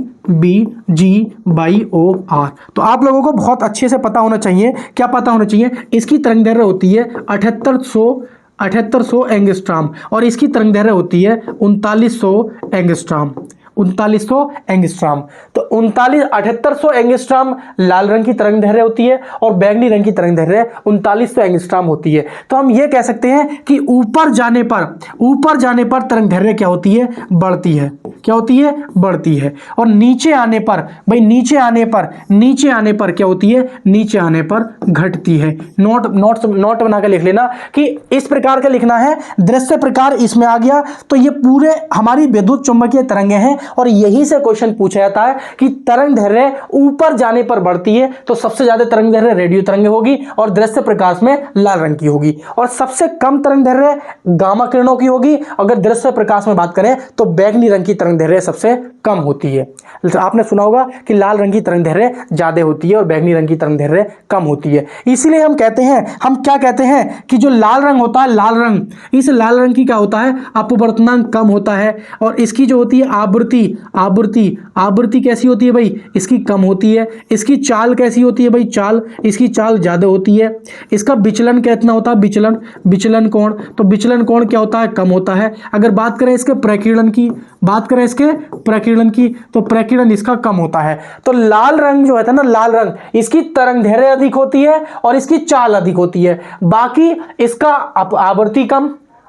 तो आप लोगों को बहुत अच्छे से पता होना चाहिए, क्या पता होना चाहिए, इसकी तरंग दैर्घ्य होती है 7800 एंगस्ट्रॉम और इसकी तरंग दैर्घ्य होती है 3900 एंगस्ट्रॉम। 3900 एंगस्ट्रॉम। तो 7800 एंगस्ट्रॉम लाल रंग की तरंग दैर्घ्य होती है और बैगनी रंग की तरंग दैर्घ्य 3900 एंगस्ट्रॉम होती है। तो हम ये कह सकते हैं कि ऊपर जाने पर तरंग दैर्घ्य क्या होती है, बढ़ती है। क्या होती है, बढ़ती है। और नीचे आने पर भाई, नीचे आने पर क्या होती है, नीचे आने पर घटती है। नोट बना के लिख लेना कि इस प्रकार का लिखना है। दृश्य प्रकार इसमें आ गया। तो ये पूरे हमारी विद्युत चुंबकीय तरंगें हैं और यही से क्वेश्चन पूछा जाता है कि तरंग दैर्घ्य ऊपर जाने पर बढ़ती है तो सबसे ज्यादा तरंग दैर्घ्य रेडियो तरंगें होगी और दृश्य प्रकाश में लाल रंग की होगी, और सबसे कम तरंग दैर्घ्य गामा किरणों की होगी। अगर दृश्य प्रकाश में बात करें तो बैगनी रंग की तरंग दैर्घ्य सबसे कम होती है। तो आपने सुना होगा कि लाल रंग की तरंग दैर्घ्य ज्यादा होती है और बैगनी रंग की तरंग दैर्घ्य कम होती है। इसीलिए हम कहते हैं, हम क्या कहते हैं कि जो लाल रंग होता है, लाल रंग, इस लाल रंग की क्या होता है, अपवर्तनांक कम होता है और इसकी जो होती है आवृत्ति कैसी होती है भाई, इसकी कम होती है। इसकी चाल कैसी होती है भाई, इसकी चाल ज्यादा होती है। इसका विचलन कितना होता है, विचलन कोण, तो विचलन कोण क्या होता है, कम होता है। अगर बात करें इसके प्रकीर्णन की, तो प्रकीर्णन इसका कम होता है। तो लाल रंग जो है ना, लाल रंग, इसकी तरंग दैर्घ्य अधिक होती है और इसकी चाल अधिक होती है। बाकी इसका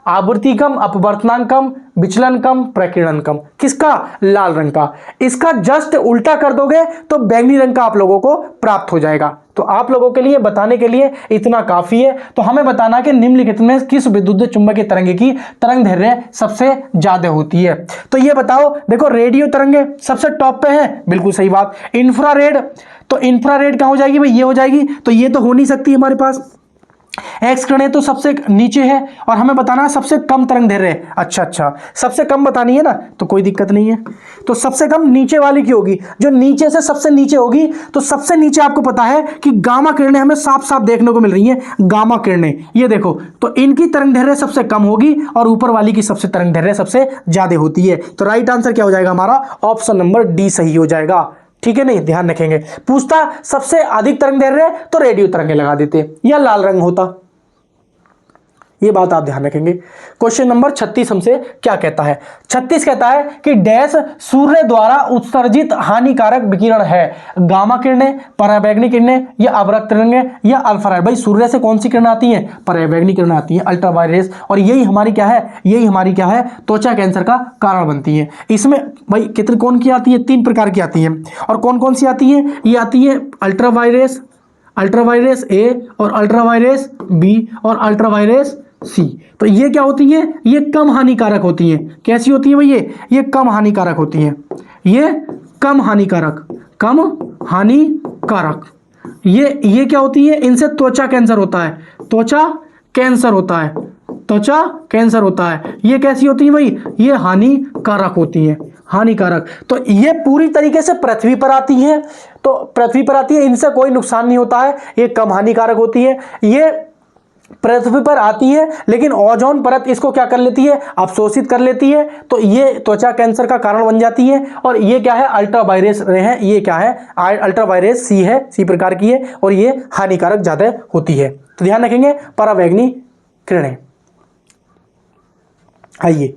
आवृत्ति कम, अपवर्तनांक कम, विचलन कम, प्रकीर्णन कम। किसका, लाल रंग का। इसका जस्ट उल्टा कर दोगे तो बैंगनी रंग का आप लोगों को प्राप्त हो जाएगा। तो आप लोगों के लिए बताने के लिए इतना काफी है। तो हमें बताना कि निम्नलिखित में किस विद्युत चुंबकीय तरंगे की तरंग दैर्घ्य सबसे ज्यादा होती है। तो ये बताओ, देखो रेडियो तरंगे सबसे टॉप पे है, बिल्कुल सही बात। इंफ्रारेड, तो इंफ्रारेड कहां हो जाएगी भाई, ये हो जाएगी। तो ये तो हो नहीं सकती हमारे पास। एक्स किरणें तो सबसे नीचे है और हमें बताना है सबसे कम तरंग दैर्घ्य। अच्छा, सबसे कम बतानी है ना, तो कोई दिक्कत नहीं है। तो सबसे कम नीचे वाली की होगी, जो नीचे से सबसे नीचे होगी। तो सबसे नीचे आपको पता है कि गामा किरणें हमें साफ साफ देखने को मिल रही हैं। गामा किरणें, ये देखो, तो इनकी तरंग दैर्घ्य सबसे कम होगी और ऊपर वाली की सबसे तरंग दैर्घ्य सबसे ज्यादा होती है। तो राइट आंसर क्या हो जाएगा हमारा, ऑप्शन नंबर डी सही हो जाएगा। ठीक है, नहीं ध्यान रखेंगे। पूछता सबसे अधिक तरंग दैर्घ्य तो रेडियो तरंगे लगा देते या लाल रंग होता, ये बात आप ध्यान रखेंगे। क्वेश्चन नंबर 36 हमसे क्या कहता है, 36 कहता है कि डैश सूर्य द्वारा उत्सर्जित हानिकारक विकिरण है, गामा किरणें, पराबैंगनी किरणें या अवरक्त तरंगें या अल्फा। भाई सूर्य से कौन सी किरणें आती हैं, पराबैंगनी किरणें आती हैं, अल्ट्रावायलेट, और यही हमारी क्या है, त्वचा कैंसर का कारण बनती है। इसमें भाई कितने कौन की आती है, 3 प्रकार की आती है। और कौन कौन सी आती है, ये आती है अल्ट्रावायलेट ए और अल्ट्रावायलेट बी और अल्ट्रावायलेट सी। तो ये क्या होती है, ये कम हानिकारक होती हैं। कैसी होती है भाई, ये कम हानिकारक होती हैं। ये कम हानिकारक, ये क्या होती है, इनसे त्वचा कैंसर होता है, त्वचा कैंसर होता है। ये कैसी होती है भाई, ये हानिकारक होती है, हानिकारक। तो ये पूरी तरीके से पृथ्वी पर आती है, इनसे कोई नुकसान नहीं होता है, ये कम हानिकारक होती है। ये पृथ्वी पर आती है लेकिन ओजोन परत इसको क्या कर लेती है, अवशोषित कर लेती है। तो ये त्वचा कैंसर का कारण बन जाती है। और ये क्या है, अल्ट्रावायलेट है, ये क्या है, अल्ट्रावायलेट सी है, सी प्रकार की है और ये हानिकारक ज्यादा होती है। तो ध्यान रखेंगे, पराबैंगनी किरणें। आइए,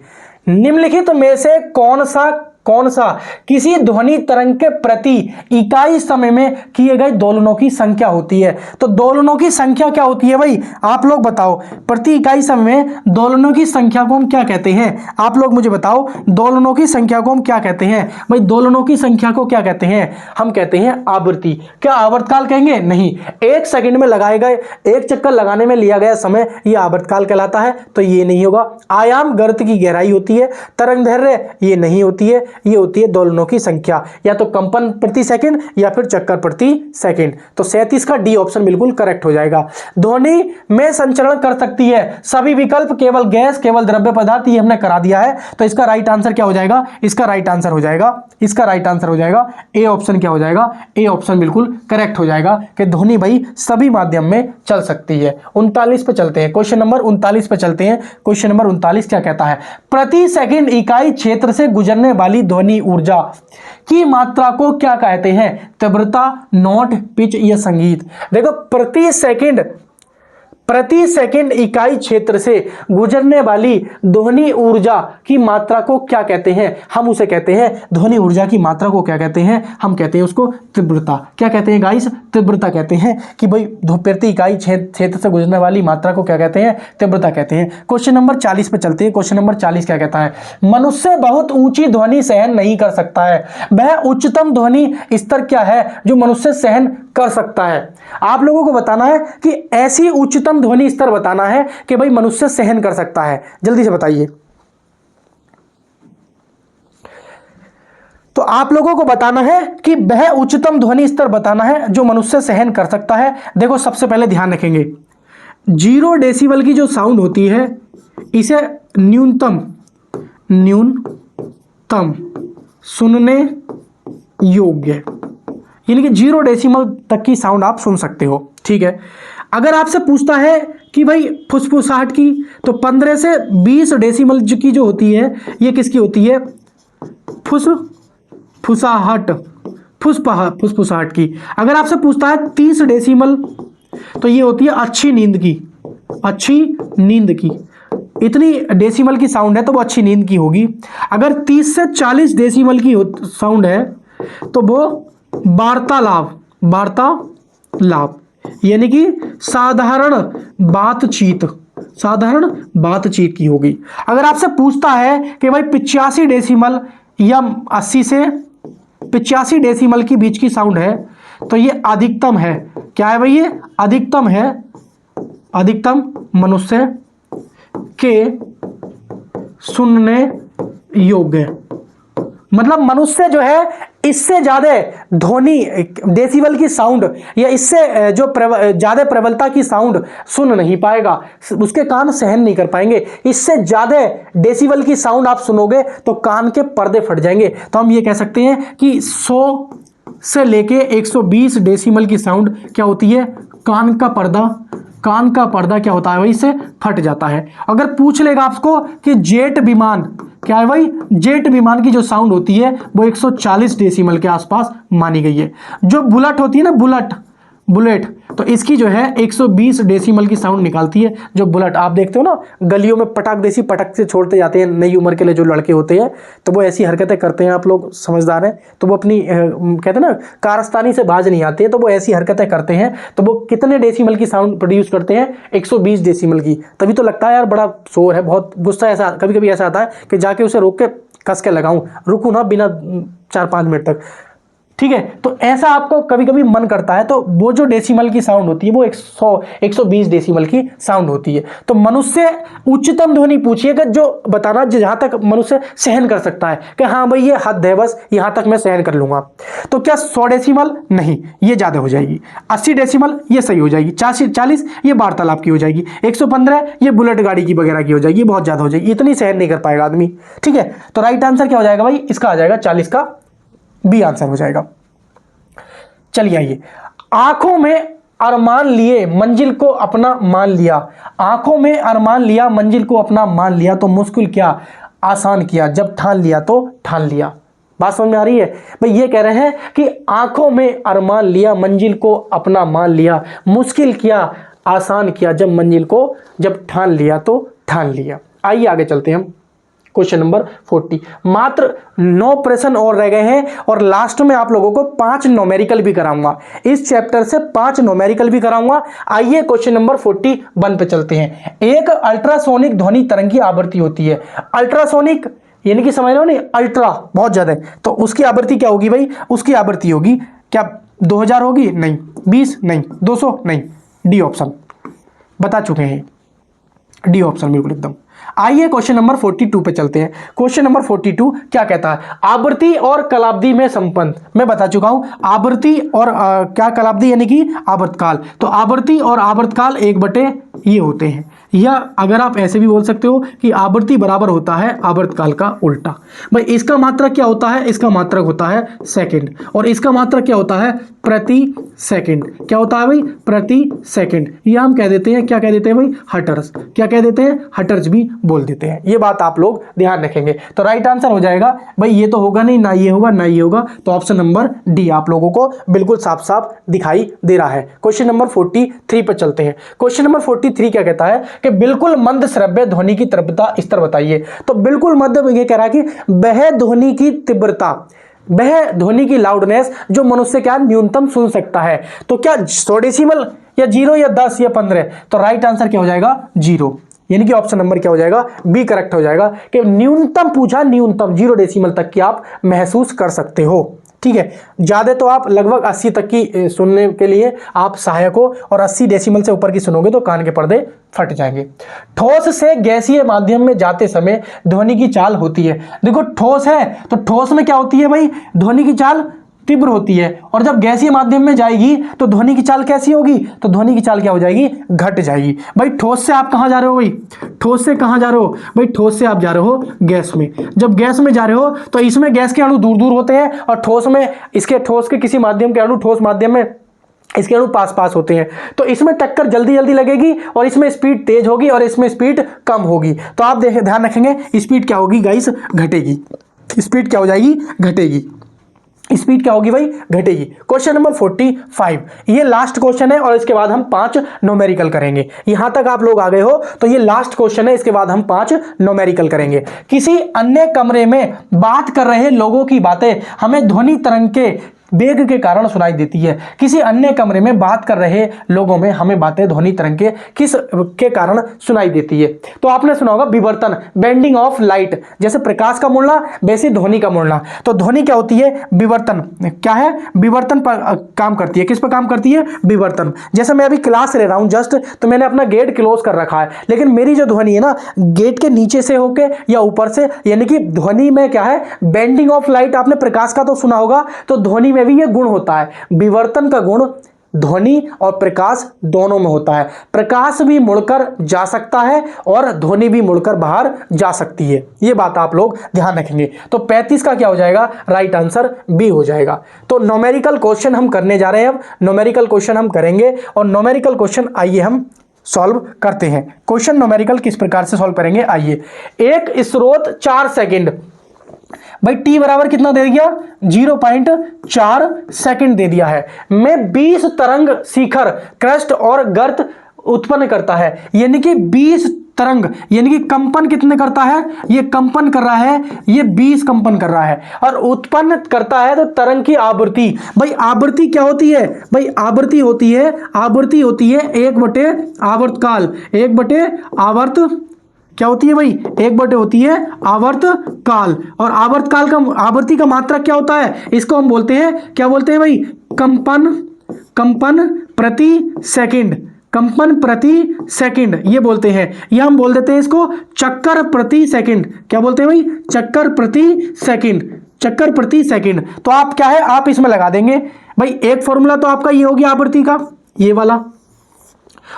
निम्नलिखित में से कौन सा किसी ध्वनि तरंग के प्रति इकाई समय में किए गए दोलनों की संख्या होती है। तो दोलनों की संख्या क्या होती है भाई, आप लोग बताओ। प्रति इकाई समय में दोलनों की संख्या को हम क्या कहते हैं, आप लोग मुझे बताओ। दोलनों की संख्या को हम क्या कहते हैं भाई, दोलनों की संख्या को क्या कहते हैं, हम कहते हैं आवृत्ति। क्या आवर्तकाल कहेंगे, नहीं। 1 सेकंड में लगाए गए, 1 चक्कर लगाने में लिया गया समय, ये आवर्तकाल कहलाता है। तो ये नहीं होगा। आयाम गर्त की गहराई होती है, तरंग दैर्घ्य ये नहीं होती है। ये होती है दोलनों की संख्या, या तो कंपन प्रति सेकंड या फिर चक्कर प्रति सेकंड। तो 37 का डी ऑप्शन बिल्कुल करेक्ट हो जाएगा। ध्वनि में संचरण कर सकती है सभी विकल्प, केवल गैस, केवल द्रव्य पदार्थ, ये हमने करा दिया है। तो इसका राइट आंसर क्या हो जाएगा? इसका राइट आंसर हो जाएगा ए ऑप्शन। क्या हो जाएगा? ए ऑप्शन बिल्कुल करेक्ट हो जाएगा कि ध्वनि भाई सभी माध्यम में चल सकती है। 39 पे चलते हैं, क्वेश्चन नंबर 39 पे चलते हैं। क्वेश्चन नंबर 39 क्या कहता है? प्रति सेकंड इकाई क्षेत्र से गुजरने वाली ध्वनि ऊर्जा की मात्रा को क्या कहते हैं? तीव्रता, नोट, पिच या संगीत? देखो, प्रति सेकंड इकाई क्षेत्र से गुजरने वाली ध्वनि ऊर्जा की मात्रा को क्या कहते हैं? हम उसे कहते हैं, ध्वनि ऊर्जा की मात्रा को क्या कहते हैं? हम कहते हैं उसको तीव्रता। क्या कहते हैं गाइस? तीव्रता कहते हैं कि भाई प्रति इकाई क्षेत्र से गुजरने वाली मात्रा को क्या कहते हैं? तीव्रता कहते हैं। क्वेश्चन नंबर 40 पे चलते हैं। क्वेश्चन नंबर 40 क्या कहता है? मनुष्य बहुत ऊंची ध्वनि सहन नहीं कर सकता है, वह उच्चतम ध्वनि स्तर क्या है जो मनुष्य सहन कर सकता है? आप लोगों को बताना है कि ऐसी उच्चतम ध्वनि स्तर बताना है कि भाई मनुष्य सहन कर सकता है। जल्दी से बताइए। तो आप लोगों को बताना है कि वह उच्चतम ध्वनि स्तर बताना है जो मनुष्य सहन कर सकता है। देखो, सबसे पहले ध्यान रखेंगे, 0 डेसिबल की जो साउंड होती है इसे न्यूनतम सुनने योग्य, यानी कि 0 डेसिमल तक की साउंड आप सुन सकते हो। ठीक है। अगर आपसे पूछता है कि भाई फुसफुसाहट की, तो 15 से 20 डेसिमल की जो होती है ये किसकी होती है? फुसफुसाहट की। अगर आपसे पूछता है 30 डेसिमल, तो ये होती है अच्छी नींद की। इतनी डेसिमल की साउंड है तो वो अच्छी नींद की होगी। अगर 30 से 40 डेसिमल की साउंड है तो वो वार्तालाप, यानी कि साधारण बातचीत की होगी। अगर आपसे पूछता है कि भाई 85 डेसिमल या 80 से 85 डेसिमल की बीच की साउंड है, तो ये अधिकतम है। क्या है भाई? ये अधिकतम है, अधिकतम मनुष्य के सुनने योग्य। मतलब मनुष्य जो है इससे ज्यादा ध्वनि डेसिबल की साउंड या इससे जो ज्यादा प्रबलता की साउंड सुन नहीं पाएगा, उसके कान सहन नहीं कर पाएंगे। इससे ज्यादा डेसिबल की साउंड आप सुनोगे तो कान के पर्दे फट जाएंगे। तो हम ये कह सकते हैं कि 100 से लेके 120 डेसिमल की साउंड क्या होती है? कान का पर्दा क्या होता है भाई? इससे फट जाता है। अगर पूछ लेगा आपको कि जेट विमान, क्या है भाई? जेट विमान की जो साउंड होती है वो 140 डेसिमल के आसपास मानी गई है। जो बुलेट होती है ना, बुलेट, तो इसकी जो है 120 डेसिमल की साउंड निकालती है। जो बुलेट आप देखते हो ना, गलियों में पटक से छोड़ते जाते हैं नई उम्र के लिए जो लड़के होते हैं, तो वो ऐसी हरकतें करते हैं। आप लोग समझदार हैं तो वो अपनी कहते हैं ना, कारस्तानी से बाज नहीं आते हैं, तो वो ऐसी हरकतें करते हैं। तो वो कितने डेसिमल की साउंड प्रोड्यूस करते हैं? 120 डेसिमल की। तभी तो लगता है यार बड़ा शोर है, बहुत गुस्सा। ऐसा कभी कभी ऐसा आता है कि जाके उसे रोक के कस के लगाऊं, रुकूं ना बिना 4-5 मिनट तक। ठीक है। तो ऐसा आपको कभी कभी मन करता है, तो वो जो डेसिमल की साउंड होती है वो 120 डेसिमल की साउंड होती है। तो मनुष्य उच्चतम ध्वनि पूछिएगा जो बताना जहां तक मनुष्य सहन कर सकता है कि हाँ भाई ये हद है, बस यहां तक मैं सहन कर लूंगा। तो क्या 100 डेसिमल? नहीं, ये ज्यादा हो जाएगी। 80 डेसिमल ये सही हो जाएगी। 40 ये वार्तालाप की हो जाएगी। 115 ये बुलेट गाड़ी की वगैरह की हो जाएगी। बहुत ज्यादा हो जाएगी, इतनी सहन नहीं कर पाएगा आदमी। ठीक है। तो राइट आंसर क्या हो जाएगा भाई? इसका आ जाएगा 40 का बी आंसर हो जाएगा। चलिए आइए, आंखों में अरमान लिए मंजिल को अपना मान लिया। आंखों में अरमान लिया मंजिल को अपना मान लिया, तो मुश्किल क्या आसान किया, जब ठान लिया तो ठान लिया। बात समझ में आ रही है भाई? ये कह रहे हैं कि आंखों में अरमान लिया मंजिल को अपना मान लिया, मुश्किल किया आसान किया, जब ठान लिया तो ठान लिया। आइए आगे चलते हैं हम। Question number 40। मात्र 9 प्रश्न और रह गए हैं और लास्ट में आप लोगों को 5 न्यूमेरिकल भी कराऊंगा। इस चैप्टर से 5 न्यूमेरिकल भी कराऊंगा। आइए क्वेश्चन नंबर 41 पे चलते हैं। एक अल्ट्रासोनिक ध्वनि तरंग की आवृत्ति होती है। अल्ट्रासोनिक यानी कि समझ लो नहीं, अल्ट्रा बहुत ज्यादा है, तो उसकी आवृत्ति क्या होगी भाई? उसकी आवृत्ति होगी क्या 2000 होगी? नहीं। 20 नहीं। 200 नहीं। डी ऑप्शन बता चुके हैं, डी ऑप्शन बिल्कुल एकदम। आइए क्वेश्चन नंबर 42 पे चलते हैं। क्वेश्चन नंबर 42 क्या कहता है, आवर्ती और कलाब्दी में संबंध। मैं बता चुका हूं आवर्ती और क्या कलाब्दी यानी कि आवर्तकाल। तो आवर्ती और आवर्तकाल 1/, ये होते हैं, या अगर आप ऐसे भी बोल सकते हो कि आवर्ती बराबर होता है आवर्तकाल का उल्टा। भाई इसका मात्रक क्या होता है, इसका मात्रक होता है सेकंड, और इसका मात्रक क्या होता है प्रति सेकंड। क्या होता है भाई प्रति सेकंड। ये हम कह देते हैं, क्या कह देते हैं भाई हर्ट्ज। क्या कह देते हैं हर्ट्ज भी बोल देते हैं। ये बात आप लोग ध्यान रखेंगे। तो राइट आंसर हो जाएगा भाई, ये तो होगा नहीं, ना ये होगा ना ये होगा, तो ऑप्शन नंबर डी आप लोगों को बिल्कुल साफ साफ दिखाई दे रहा है। क्वेश्चन नंबर 43 पर चलते हैं। क्वेश्चन नंबर 43 क्या कहता है कि बिल्कुल मंद श्रव्य ध्वनि की तीव्रता स्तर बताइए। तो बिल्कुल मंद ये कह रहा है कि वह ध्वनि की तीव्रता, वह ध्वनि की लाउडनेस जो मनुष्य क्या न्यूनतम सुन सकता है। तो क्या 100 डेसिमल या 0 या 10 या 15। तो राइट आंसर क्या हो जाएगा 0, यानी कि ऑप्शन नंबर क्या हो जाएगा बी करेक्ट हो जाएगा कि न्यूनतम पूछा, न्यूनतम 0 डेसिमल तक की आप महसूस कर सकते हो। ठीक है, ज्यादा तो आप लगभग 80 तक की सुनने के लिए आप सहायक हो, और 80 डेसिमल से ऊपर की सुनोगे तो कान के पर्दे फट जाएंगे। ठोस से गैसीय माध्यम में जाते समय ध्वनि की चाल होती है। देखो ठोस है तो ठोस में क्या होती है भाई, ध्वनि की चाल तीव्र होती है, और जब गैसीय माध्यम में जाएगी तो ध्वनि की चाल कैसी होगी, तो ध्वनि की चाल क्या हो जाएगी घट जाएगी। भाई ठोस से आप कहां जा रहे हो, भाई ठोस से कहां जा रहे हो, भाई ठोस से आप जा रहे हो गैस में। जब गैस में जा रहे हो तो इसमें गैस के अणु दूर दूर होते हैं, और ठोस में इसके ठोस के किसी माध्यम के अणु ठोस माध्यम में इसके अणु पास पास होते हैं। तो इसमें टक्कर जल्दी जल्दी लगेगी, और इसमें स्पीड तेज होगी और इसमें स्पीड कम होगी। तो आप देखें, ध्यान रखेंगे स्पीड क्या होगी गाइस, घटेगी। स्पीड क्या हो जाएगी, घटेगी। स्पीड क्या होगी भाई, घटेगी। क्वेश्चन नंबर 45, ये लास्ट क्वेश्चन है, और इसके बाद हम 5 न्यूमेरिकल करेंगे। यहां तक आप लोग आ गए हो तो ये लास्ट क्वेश्चन है, इसके बाद हम 5 न्यूमेरिकल करेंगे। किसी अन्य कमरे में बात कर रहे लोगों की बातें हमें ध्वनि तरंग के वेग के कारण सुनाई देती है। किसी अन्य कमरे में बात कर रहे लोगों में हमें बातें ध्वनि तरंग के किस के कारण सुनाई देती है। तो आपने सुना होगा विवर्तन, बेंडिंग ऑफ लाइट। जैसे प्रकाश का मुड़ना वैसे ध्वनि का मुड़ना। तो ध्वनि क्या होती है, विवर्तन। क्या है, विवर्तन पर काम करती है। किस पर काम करती है, विवर्तन। जैसे मैं अभी क्लास ले रहा हूं जस्ट, तो मैंने अपना गेट क्लोज कर रखा है, लेकिन मेरी जो ध्वनि है ना गेट के नीचे से होके या ऊपर से, यानी कि ध्वनि में क्या है बेंडिंग ऑफ लाइट। आपने प्रकाश का तो सुना होगा, तो ध्वनि में भी ये गुण होता है, विवर्तन का गुण ध्वनि और प्रकाश दोनों में होता है। प्रकाश भी मुड़कर जा सकता है और ध्वनि भी मुड़कर बाहर जा सकती है। ये बात आप लोग ध्यान रखेंगे। तो 35 का क्या हो जाएगा, राइट आंसर बी हो जाएगा। तो न्यूमेरिकल क्वेश्चन हम करने जा रहे हैं। अब न्यूमेरिकल क्वेश्चन हम करेंगे, और न्यूमेरिकल क्वेश्चन आइए हम सॉल्व करते हैं। क्वेश्चन न्यूमेरिकल किस प्रकार से सॉल्व करेंगे, आइए। एक स्रोत 4 सेकंड, भाई टी बराबर कितना दे दिया 0.4 सेकंड दे दिया है, में 20 तरंग शिखर क्रस्ट और गर्त उत्पन्न करता है। यानी कि 20 तरंग, यानी कि कंपन कितने करता है, ये कंपन कर रहा है, ये 20 कंपन कर रहा है, और उत्पन्न करता है तो तरंग की आवृत्ति। भाई आवृत्ति क्या होती है, भाई आवृत्ति होती है 1/, आवर्तकाल 1/, आवर्त क्या होती है भाई 1/, होती है आवर्तकाल। और आवर्तकाल का आवृत्ति का मात्रक क्या होता है, इसको हम बोलते हैं, क्या बोलते हैं भाई कंपन प्रति सेकंड। कंपन प्रति सेकंड ये बोलते हैं, ये हम बोल देते हैं इसको चक्कर प्रति सेकंड। क्या बोलते हैं भाई, चक्कर प्रति सेकंड, चक्कर प्रति सेकंड। तो आप क्या है, आप इसमें लगा देंगे भाई, एक फॉर्मूला तो आपका ये हो गया आवृत्ति का, ये वाला,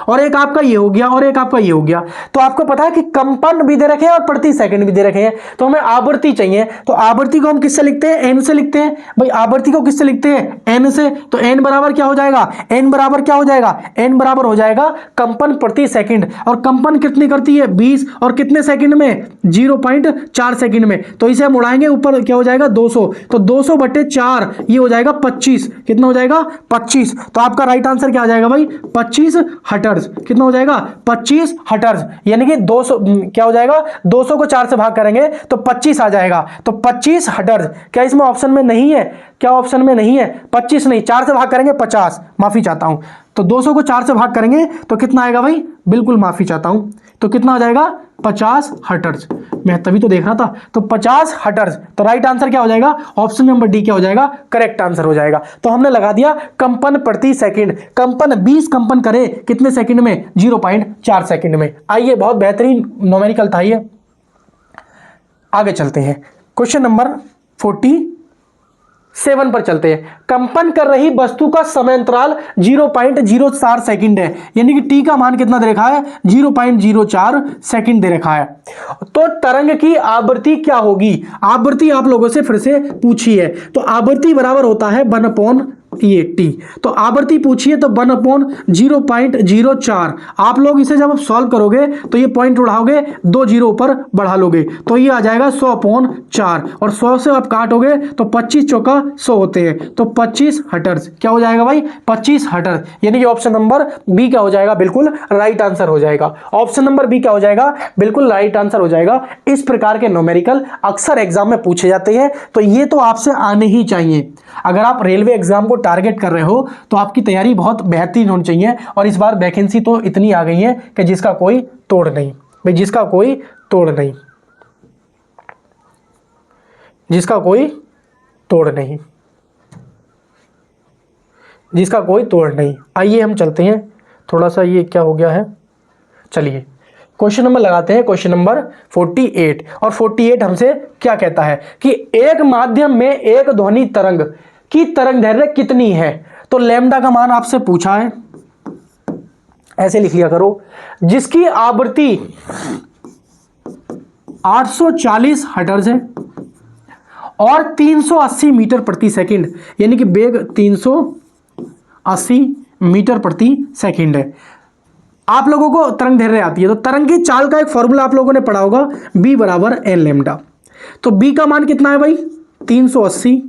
और एक आपका ये हो गया, और एक आपका ये हो गया। तो आपको पता है कि कंपन भी दे रखे हैं और प्रति सेकंड भी दे रखे हैं, तो हमें आवृत्ति चाहिए। तो आवृत्ति को हम किससे लिखते हैं, एन से लिखते हैं। भाई आवृत्ति को किससे लिखते हैं, एन से। तो एन बराबर क्या हो जाएगा, एन बराबर क्या हो जाएगा, एन बराबर हो जाएगा कंपन प्रति सेकंड। और कंपन कितनी करती है 20, और कितने सेकंड में 0.4 सेकंड में। तो इसे हम उड़ाएंगे ऊपर, क्या हो जाएगा 200। तो 200/4 ये हो जाएगा 25। कितना हो जाएगा 25। तो आपका राइट आंसर क्या आ जाएगा भाई 25 हर्ट्ज। कितना हो जाएगा 25 हर्ट्ज, यानी कि 200 क्या हो जाएगा, 200 को 4 से भाग करेंगे तो 25 आ जाएगा। तो 25 हर्ट्ज। क्या इसमें ऑप्शन में नहीं है, क्या ऑप्शन में नहीं है 25 नहीं, 4 से भाग करेंगे 50, माफी चाहता हूं। तो 200 को 4 से भाग करेंगे तो कितना आएगा भाई, बिल्कुल माफी चाहता हूं तो कितना हो जाएगा 50 हर्ट्ज। मैं तभी तो देख रहा था, तो 50 हर्ट्ज। तो राइट आंसर क्या हो जाएगा, ऑप्शन नंबर डी क्या हो जाएगा, करेक्ट आंसर हो जाएगा। तो हमने लगा दिया कंपन प्रति सेकंड, कंपन 20 कंपन करे कितने सेकंड में, 0.4 सेकंड में। आइए, बहुत बेहतरीन न्यूमेरिकल था ये। आगे चलते हैं, क्वेश्चन नंबर 47 पर चलते हैं। कंपन कर रही वस्तु का समय अंतराल 0.04 सेकंड है, यानी कि टी का मान कितना दे रखा है, 0.04 सेकंड दे रखा है। तो तरंग की आवृत्ति क्या होगी, आवृत्ति आप लोगों से फिर से पूछी है। तो आवृत्ति बराबर होता है 1 ये टी। तो आवृत्ति पूछिए तो 1/0.04। आप लोग इसे जब आप सॉल्व करोगे तो ये पॉइंट उड़ाओगे, 2 जीरो ऊपर बढ़ा लोगे तो ये आ जाएगा 100/4, और 100 से आप काटोगे तो 25 चौका 100 होते हैं, तो 25 हर्ट्ज। क्या हो जाएगा भाई, 25 हर्ट्ज, यानी कि ऑप्शन नंबर बी क्या हो जाएगा, बिल्कुल राइट आंसर हो जाएगा। ऑप्शन नंबर बी क्या हो जाएगा, बिल्कुल राइट आंसर हो जाएगा। इस प्रकार के न्यूमेरिकल अक्सर एग्जाम में पूछे जाते हैं, तो ये तो आपसे आने ही चाहिए। अगर आप रेलवे एग्जाम को टारगेट कर रहे हो तो आपकी तैयारी बहुत बेहतरीन होनी चाहिए। और इस बार वैकेंसी तो इतनी आ गई है कि जिसका कोई तोड़ नहीं भाई, जिसका कोई तोड़ नहीं, जिसका कोई तोड़ नहीं, जिसका कोई तोड़ नहीं। आइए हम चलते हैं, थोड़ा सा ये क्या हो गया है, चलिए क्वेश्चन नंबर लगाते हैं, क्वेश्चन नंबर 48। और 48 हमसे क्या कहता है कि एक माध्यम में एक ध्वनि तरंग की तरंग दैर्घ्य कितनी है। तो लैम्डा का मान आपसे पूछा है, ऐसे लिख लिया करो, जिसकी आवृत्ति 840 हर्ट्ज है और 380 मीटर प्रति सेकंड, यानी कि वेग 380 मीटर प्रति सेकंड है। आप लोगों को तरंग दैर्घ्य आती है, तो तरंग की चाल का एक फॉर्मूला आप लोगों ने पढ़ा होगा, b बराबर एन लैम्डा। तो b का मान कितना है भाई, 380,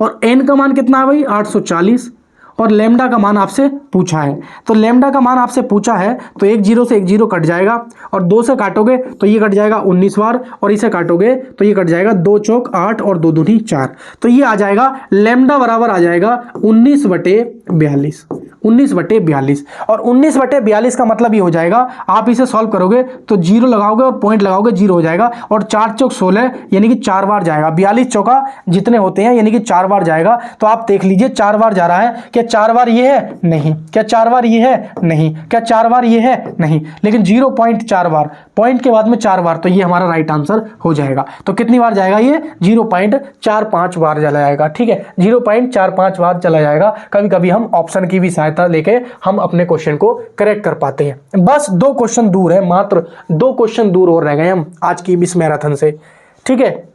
और n का मान कितना है भाई, 840, और लैम्डा का मान आपसे पूछा है। तो लैम्डा का मान आपसे पूछा है तो एक जीरो से एक जीरो कट जाएगा, और 2 से काटोगे तो ये कट जाएगा 19 बार, और इसे काटोगे तो ये कट जाएगा 2 चौक 8 और 2 दूनी 4। तो ये आ जाएगा लैम्डा बराबर आ जाएगा 19/42, 19/42। और 19/42 का मतलब ये हो जाएगा, आप इसे सॉल्व करोगे तो जीरो लगाओगे और पॉइंट लगाओगे, जीरो हो जाएगा, और 4 चौक 16 यानी कि 4 बार जाएगा। 42 चौका जितने होते हैं यानी कि 4 बार जाएगा। तो आप देख लीजिए 4 बार जा रहा है, क्या 4 बार ये है, नहीं, क्या 4 बार ये है, नहीं, क्या 4 बार ये है, नहीं, लेकिन 0.4 बार, पॉइंट के बाद में 4 बार, तो ये हमारा राइट आंसर हो जाएगा। तो कितनी बार जाएगा ये, 0.45 बार चला जाएगा। ठीक है, 0.45 बार चला जाएगा। कभी कभी हम ऑप्शन की भी सहायता लेके हम अपने क्वेश्चन को करेक्ट कर पाते हैं। बस 2 क्वेश्चन दूर है, मात्र 2 क्वेश्चन दूर और रह गए हम आज की इस मैराथन से। ठीक है,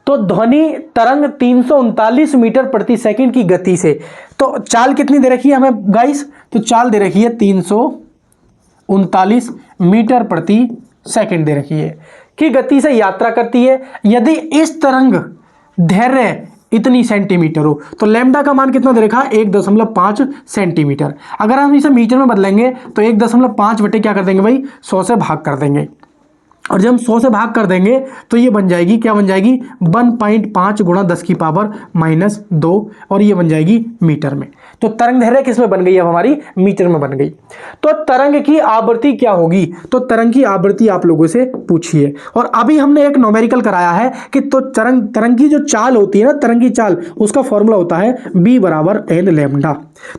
तो ध्वनि तरंग 339 मीटर प्रति सेकंड की गति से, तो चाल कितनी दे रखी है हमें गाइस, तो चाल दे रखी है 339 मीटर प्रति सेकंड दे रखी है कि गति से यात्रा करती है। यदि इस तरंग दैर्घ्य इतनी सेंटीमीटर हो, तो लैम्डा का मान कितना दे रखा है, 1.5 सेंटीमीटर। अगर हम इसे मीटर में बदलेंगे तो 1.5 बटे क्या कर देंगे भाई, 100 से भाग कर देंगे, और जब हम 100 से भाग कर देंगे तो ये बन जाएगी, क्या बन जाएगी, 1.5 गुणा 10⁻², और ये बन जाएगी मीटर में। तो तरंग दैर्घ्य किस में बन गई, अब हमारी मीटर में बन गई। तो तरंग की आवृत्ति क्या होगी, तो तरंग की आवृत्ति आप लोगों से पूछी है। और अभी हमने एक न्यूमेरिकल कराया है कि तो तरंग की जो चाल होती है ना, तरंग की चाल, उसका फॉर्मूला होता है b बराबर एन लैम्डा।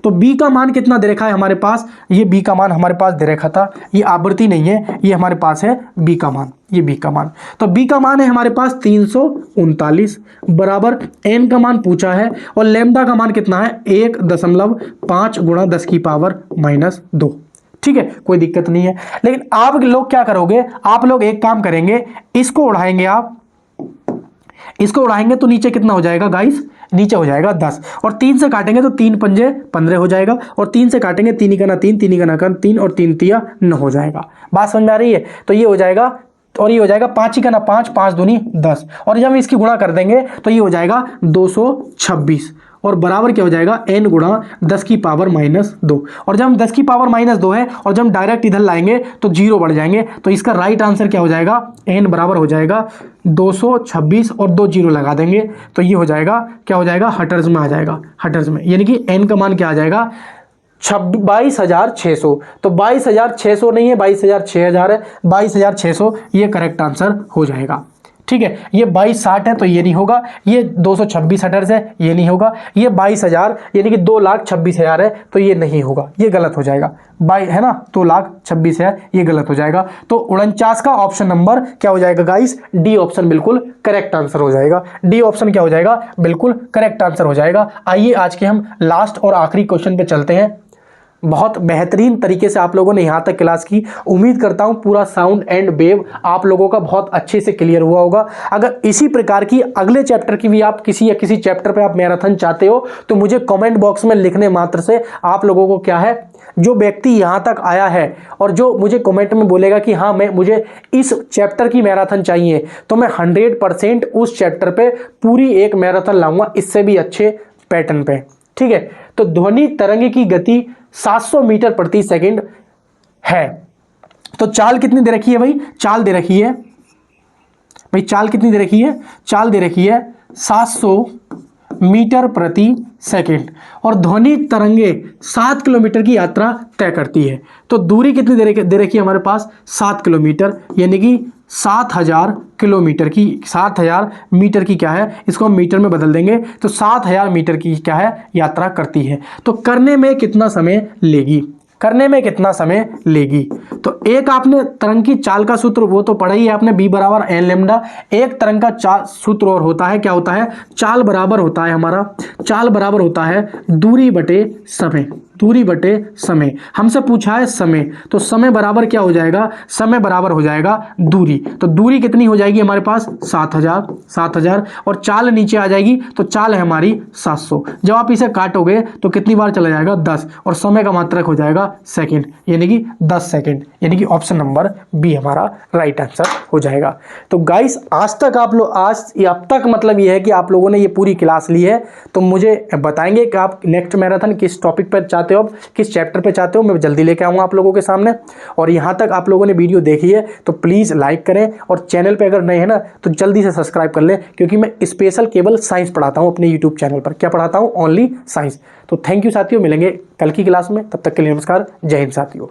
तो b का मान कितना दे रखा है हमारे पास, ये b का मान हमारे पास दे रखा था, ये आवृत्ति नहीं है, ये हमारे पास है b का मान, ये b का मान। तो b का मान है हमारे पास 339 बराबर n का मान पूछा है, और लैम्डा का मान कितना है, 1.5 गुणा 10⁻²। ठीक है, कोई दिक्कत नहीं है। लेकिन आप लोग क्या करोगे, आप लोग एक काम करेंगे, इसको उड़ाएंगे, आप इसको उड़ाएंगे तो नीचे कितना हो जाएगा गाइस, नीचे हो जाएगा 10, और 3 से काटेंगे तो 3 पंजे 15 हो जाएगा, और 3 से काटेंगे 3 का ना 3, 3 का ना 3, और 3 तिया 9 हो जाएगा। बात समझ में आ रही है, तो ये हो जाएगा, और ये हो जाएगा 5 का ना 5, 5 दूनी 10, और जब हम इसकी गुणा कर देंगे तो ये हो जाएगा 226, और बराबर क्या हो जाएगा, n गुणा 10⁻²। और जब हम 10⁻² है, और जब हम डायरेक्ट इधर लाएंगे तो 0 बढ़ जाएंगे, तो इसका राइट आंसर क्या हो जाएगा, n बराबर हो जाएगा 226, और 2 जीरो लगा देंगे तो ये हो जाएगा, क्या हो जाएगा, हर्ट्ज में आ जाएगा, हर्ट्ज में, यानी कि n का मान क्या आ जाएगा, 22,600। तो 22,600 नहीं है, 22,600 है, 22,600 ये करेक्ट आंसर हो जाएगा। ठीक है, ये 2260 है तो ये नहीं होगा, ये 226 हटर्स है ये नहीं होगा, ये 22,000 यानी कि 2,26,000 है तो ये नहीं होगा, ये गलत हो जाएगा। है ना, 2,26,000 ये गलत हो जाएगा। तो 49 का ऑप्शन नंबर क्या हो जाएगा गाइस, डी ऑप्शन बिल्कुल करेक्ट आंसर हो जाएगा। डी ऑप्शन क्या हो जाएगा, बिल्कुल करेक्ट आंसर हो जाएगा। आइए आज के हम लास्ट और आखिरी क्वेश्चन पे चलते हैं। बहुत बेहतरीन तरीके से आप लोगों ने यहाँ तक क्लास की, उम्मीद करता हूँ पूरा साउंड एंड वेव आप लोगों का बहुत अच्छे से क्लियर हुआ होगा। अगर इसी प्रकार की अगले चैप्टर की भी आप किसी चैप्टर पे आप मैराथन चाहते हो तो मुझे कमेंट बॉक्स में लिखने मात्र से आप लोगों को क्या है, जो व्यक्ति यहाँ तक आया है और जो मुझे कमेंट में बोलेगा कि हाँ मुझे इस चैप्टर की मैराथन चाहिए, तो मैं 100% उस चैप्टर पे पूरी एक मैराथन लाऊंगा, इससे भी अच्छे पैटर्न पे। ठीक है, तो ध्वनि तरंग की गति 700 मीटर प्रति सेकंड है। तो चाल कितनी दे रखी है भाई, चाल दे रखी है भाई, चाल कितनी दे रखी है, चाल दे रखी है 700 मीटर प्रति सेकंड, और ध्वनि तरंगे 7 किलोमीटर की यात्रा तय करती है। तो दूरी कितनी दे रखी है हमारे पास, 7 किलोमीटर, यानी कि 7,000 किलोमीटर की, 7,000 मीटर की क्या है, इसको हम मीटर में बदल देंगे तो 7,000 मीटर की क्या है, यात्रा करती है। तो करने में कितना समय लेगी, करने में कितना समय लेगी। तो एक आपने तरंग की चाल का सूत्र वो तो पढ़ा ही है आपने, b बराबर n लेमडा। एक तरंग का सूत्र और होता है, क्या होता है, चाल बराबर होता है हमारा, चाल बराबर होता है दूरी बटे समय, दूरी बटे समय। हमसे पूछा है समय, तो समय बराबर क्या हो जाएगा, समय बराबर हो जाएगा दूरी। तो दूरी कितनी हो जाएगी हमारे पास, 7,000 और चाल नीचे आ जाएगी, तो चाल है हमारी 700। जब आप इसे काटोगे तो कितनी बार चला जाएगा, 10, और समय का मात्रक हो जाएगा सेकंड, यानी कि 10 सेकंड, यानी कि ऑप्शन नंबर बी हमारा राइट आंसर हो जाएगा। तो गाइस आज तक आप लोग, अब तक मतलब ये है कि आप लोगों ने ये पूरी क्लास ली है, तो मुझे बताएंगे कि आप नेक्स्ट मैराथन किस टॉपिक पर चाहते हो, किस चैप्टर पे चाहते हो, मैं जल्दी लेके आऊँगा आप लोगों के सामने। और यहाँ तक आप लोगों ने वीडियो देखी है तो प्लीज़ लाइक करें, और चैनल पे अगर नए हैं ना तो जल्दी से सब्सक्राइब कर लें, क्योंकि मैं स्पेशल केवल साइंस पढ़ाता हूँ अपने यूट्यूब चैनल पर। क्या पढ़ाता हूँ, ओनली साइंस। तो थैंक यू साथियों, मिलेंगे कल की क्लास में, तब तक के लिए नमस्कार, जय हिंद साथियों।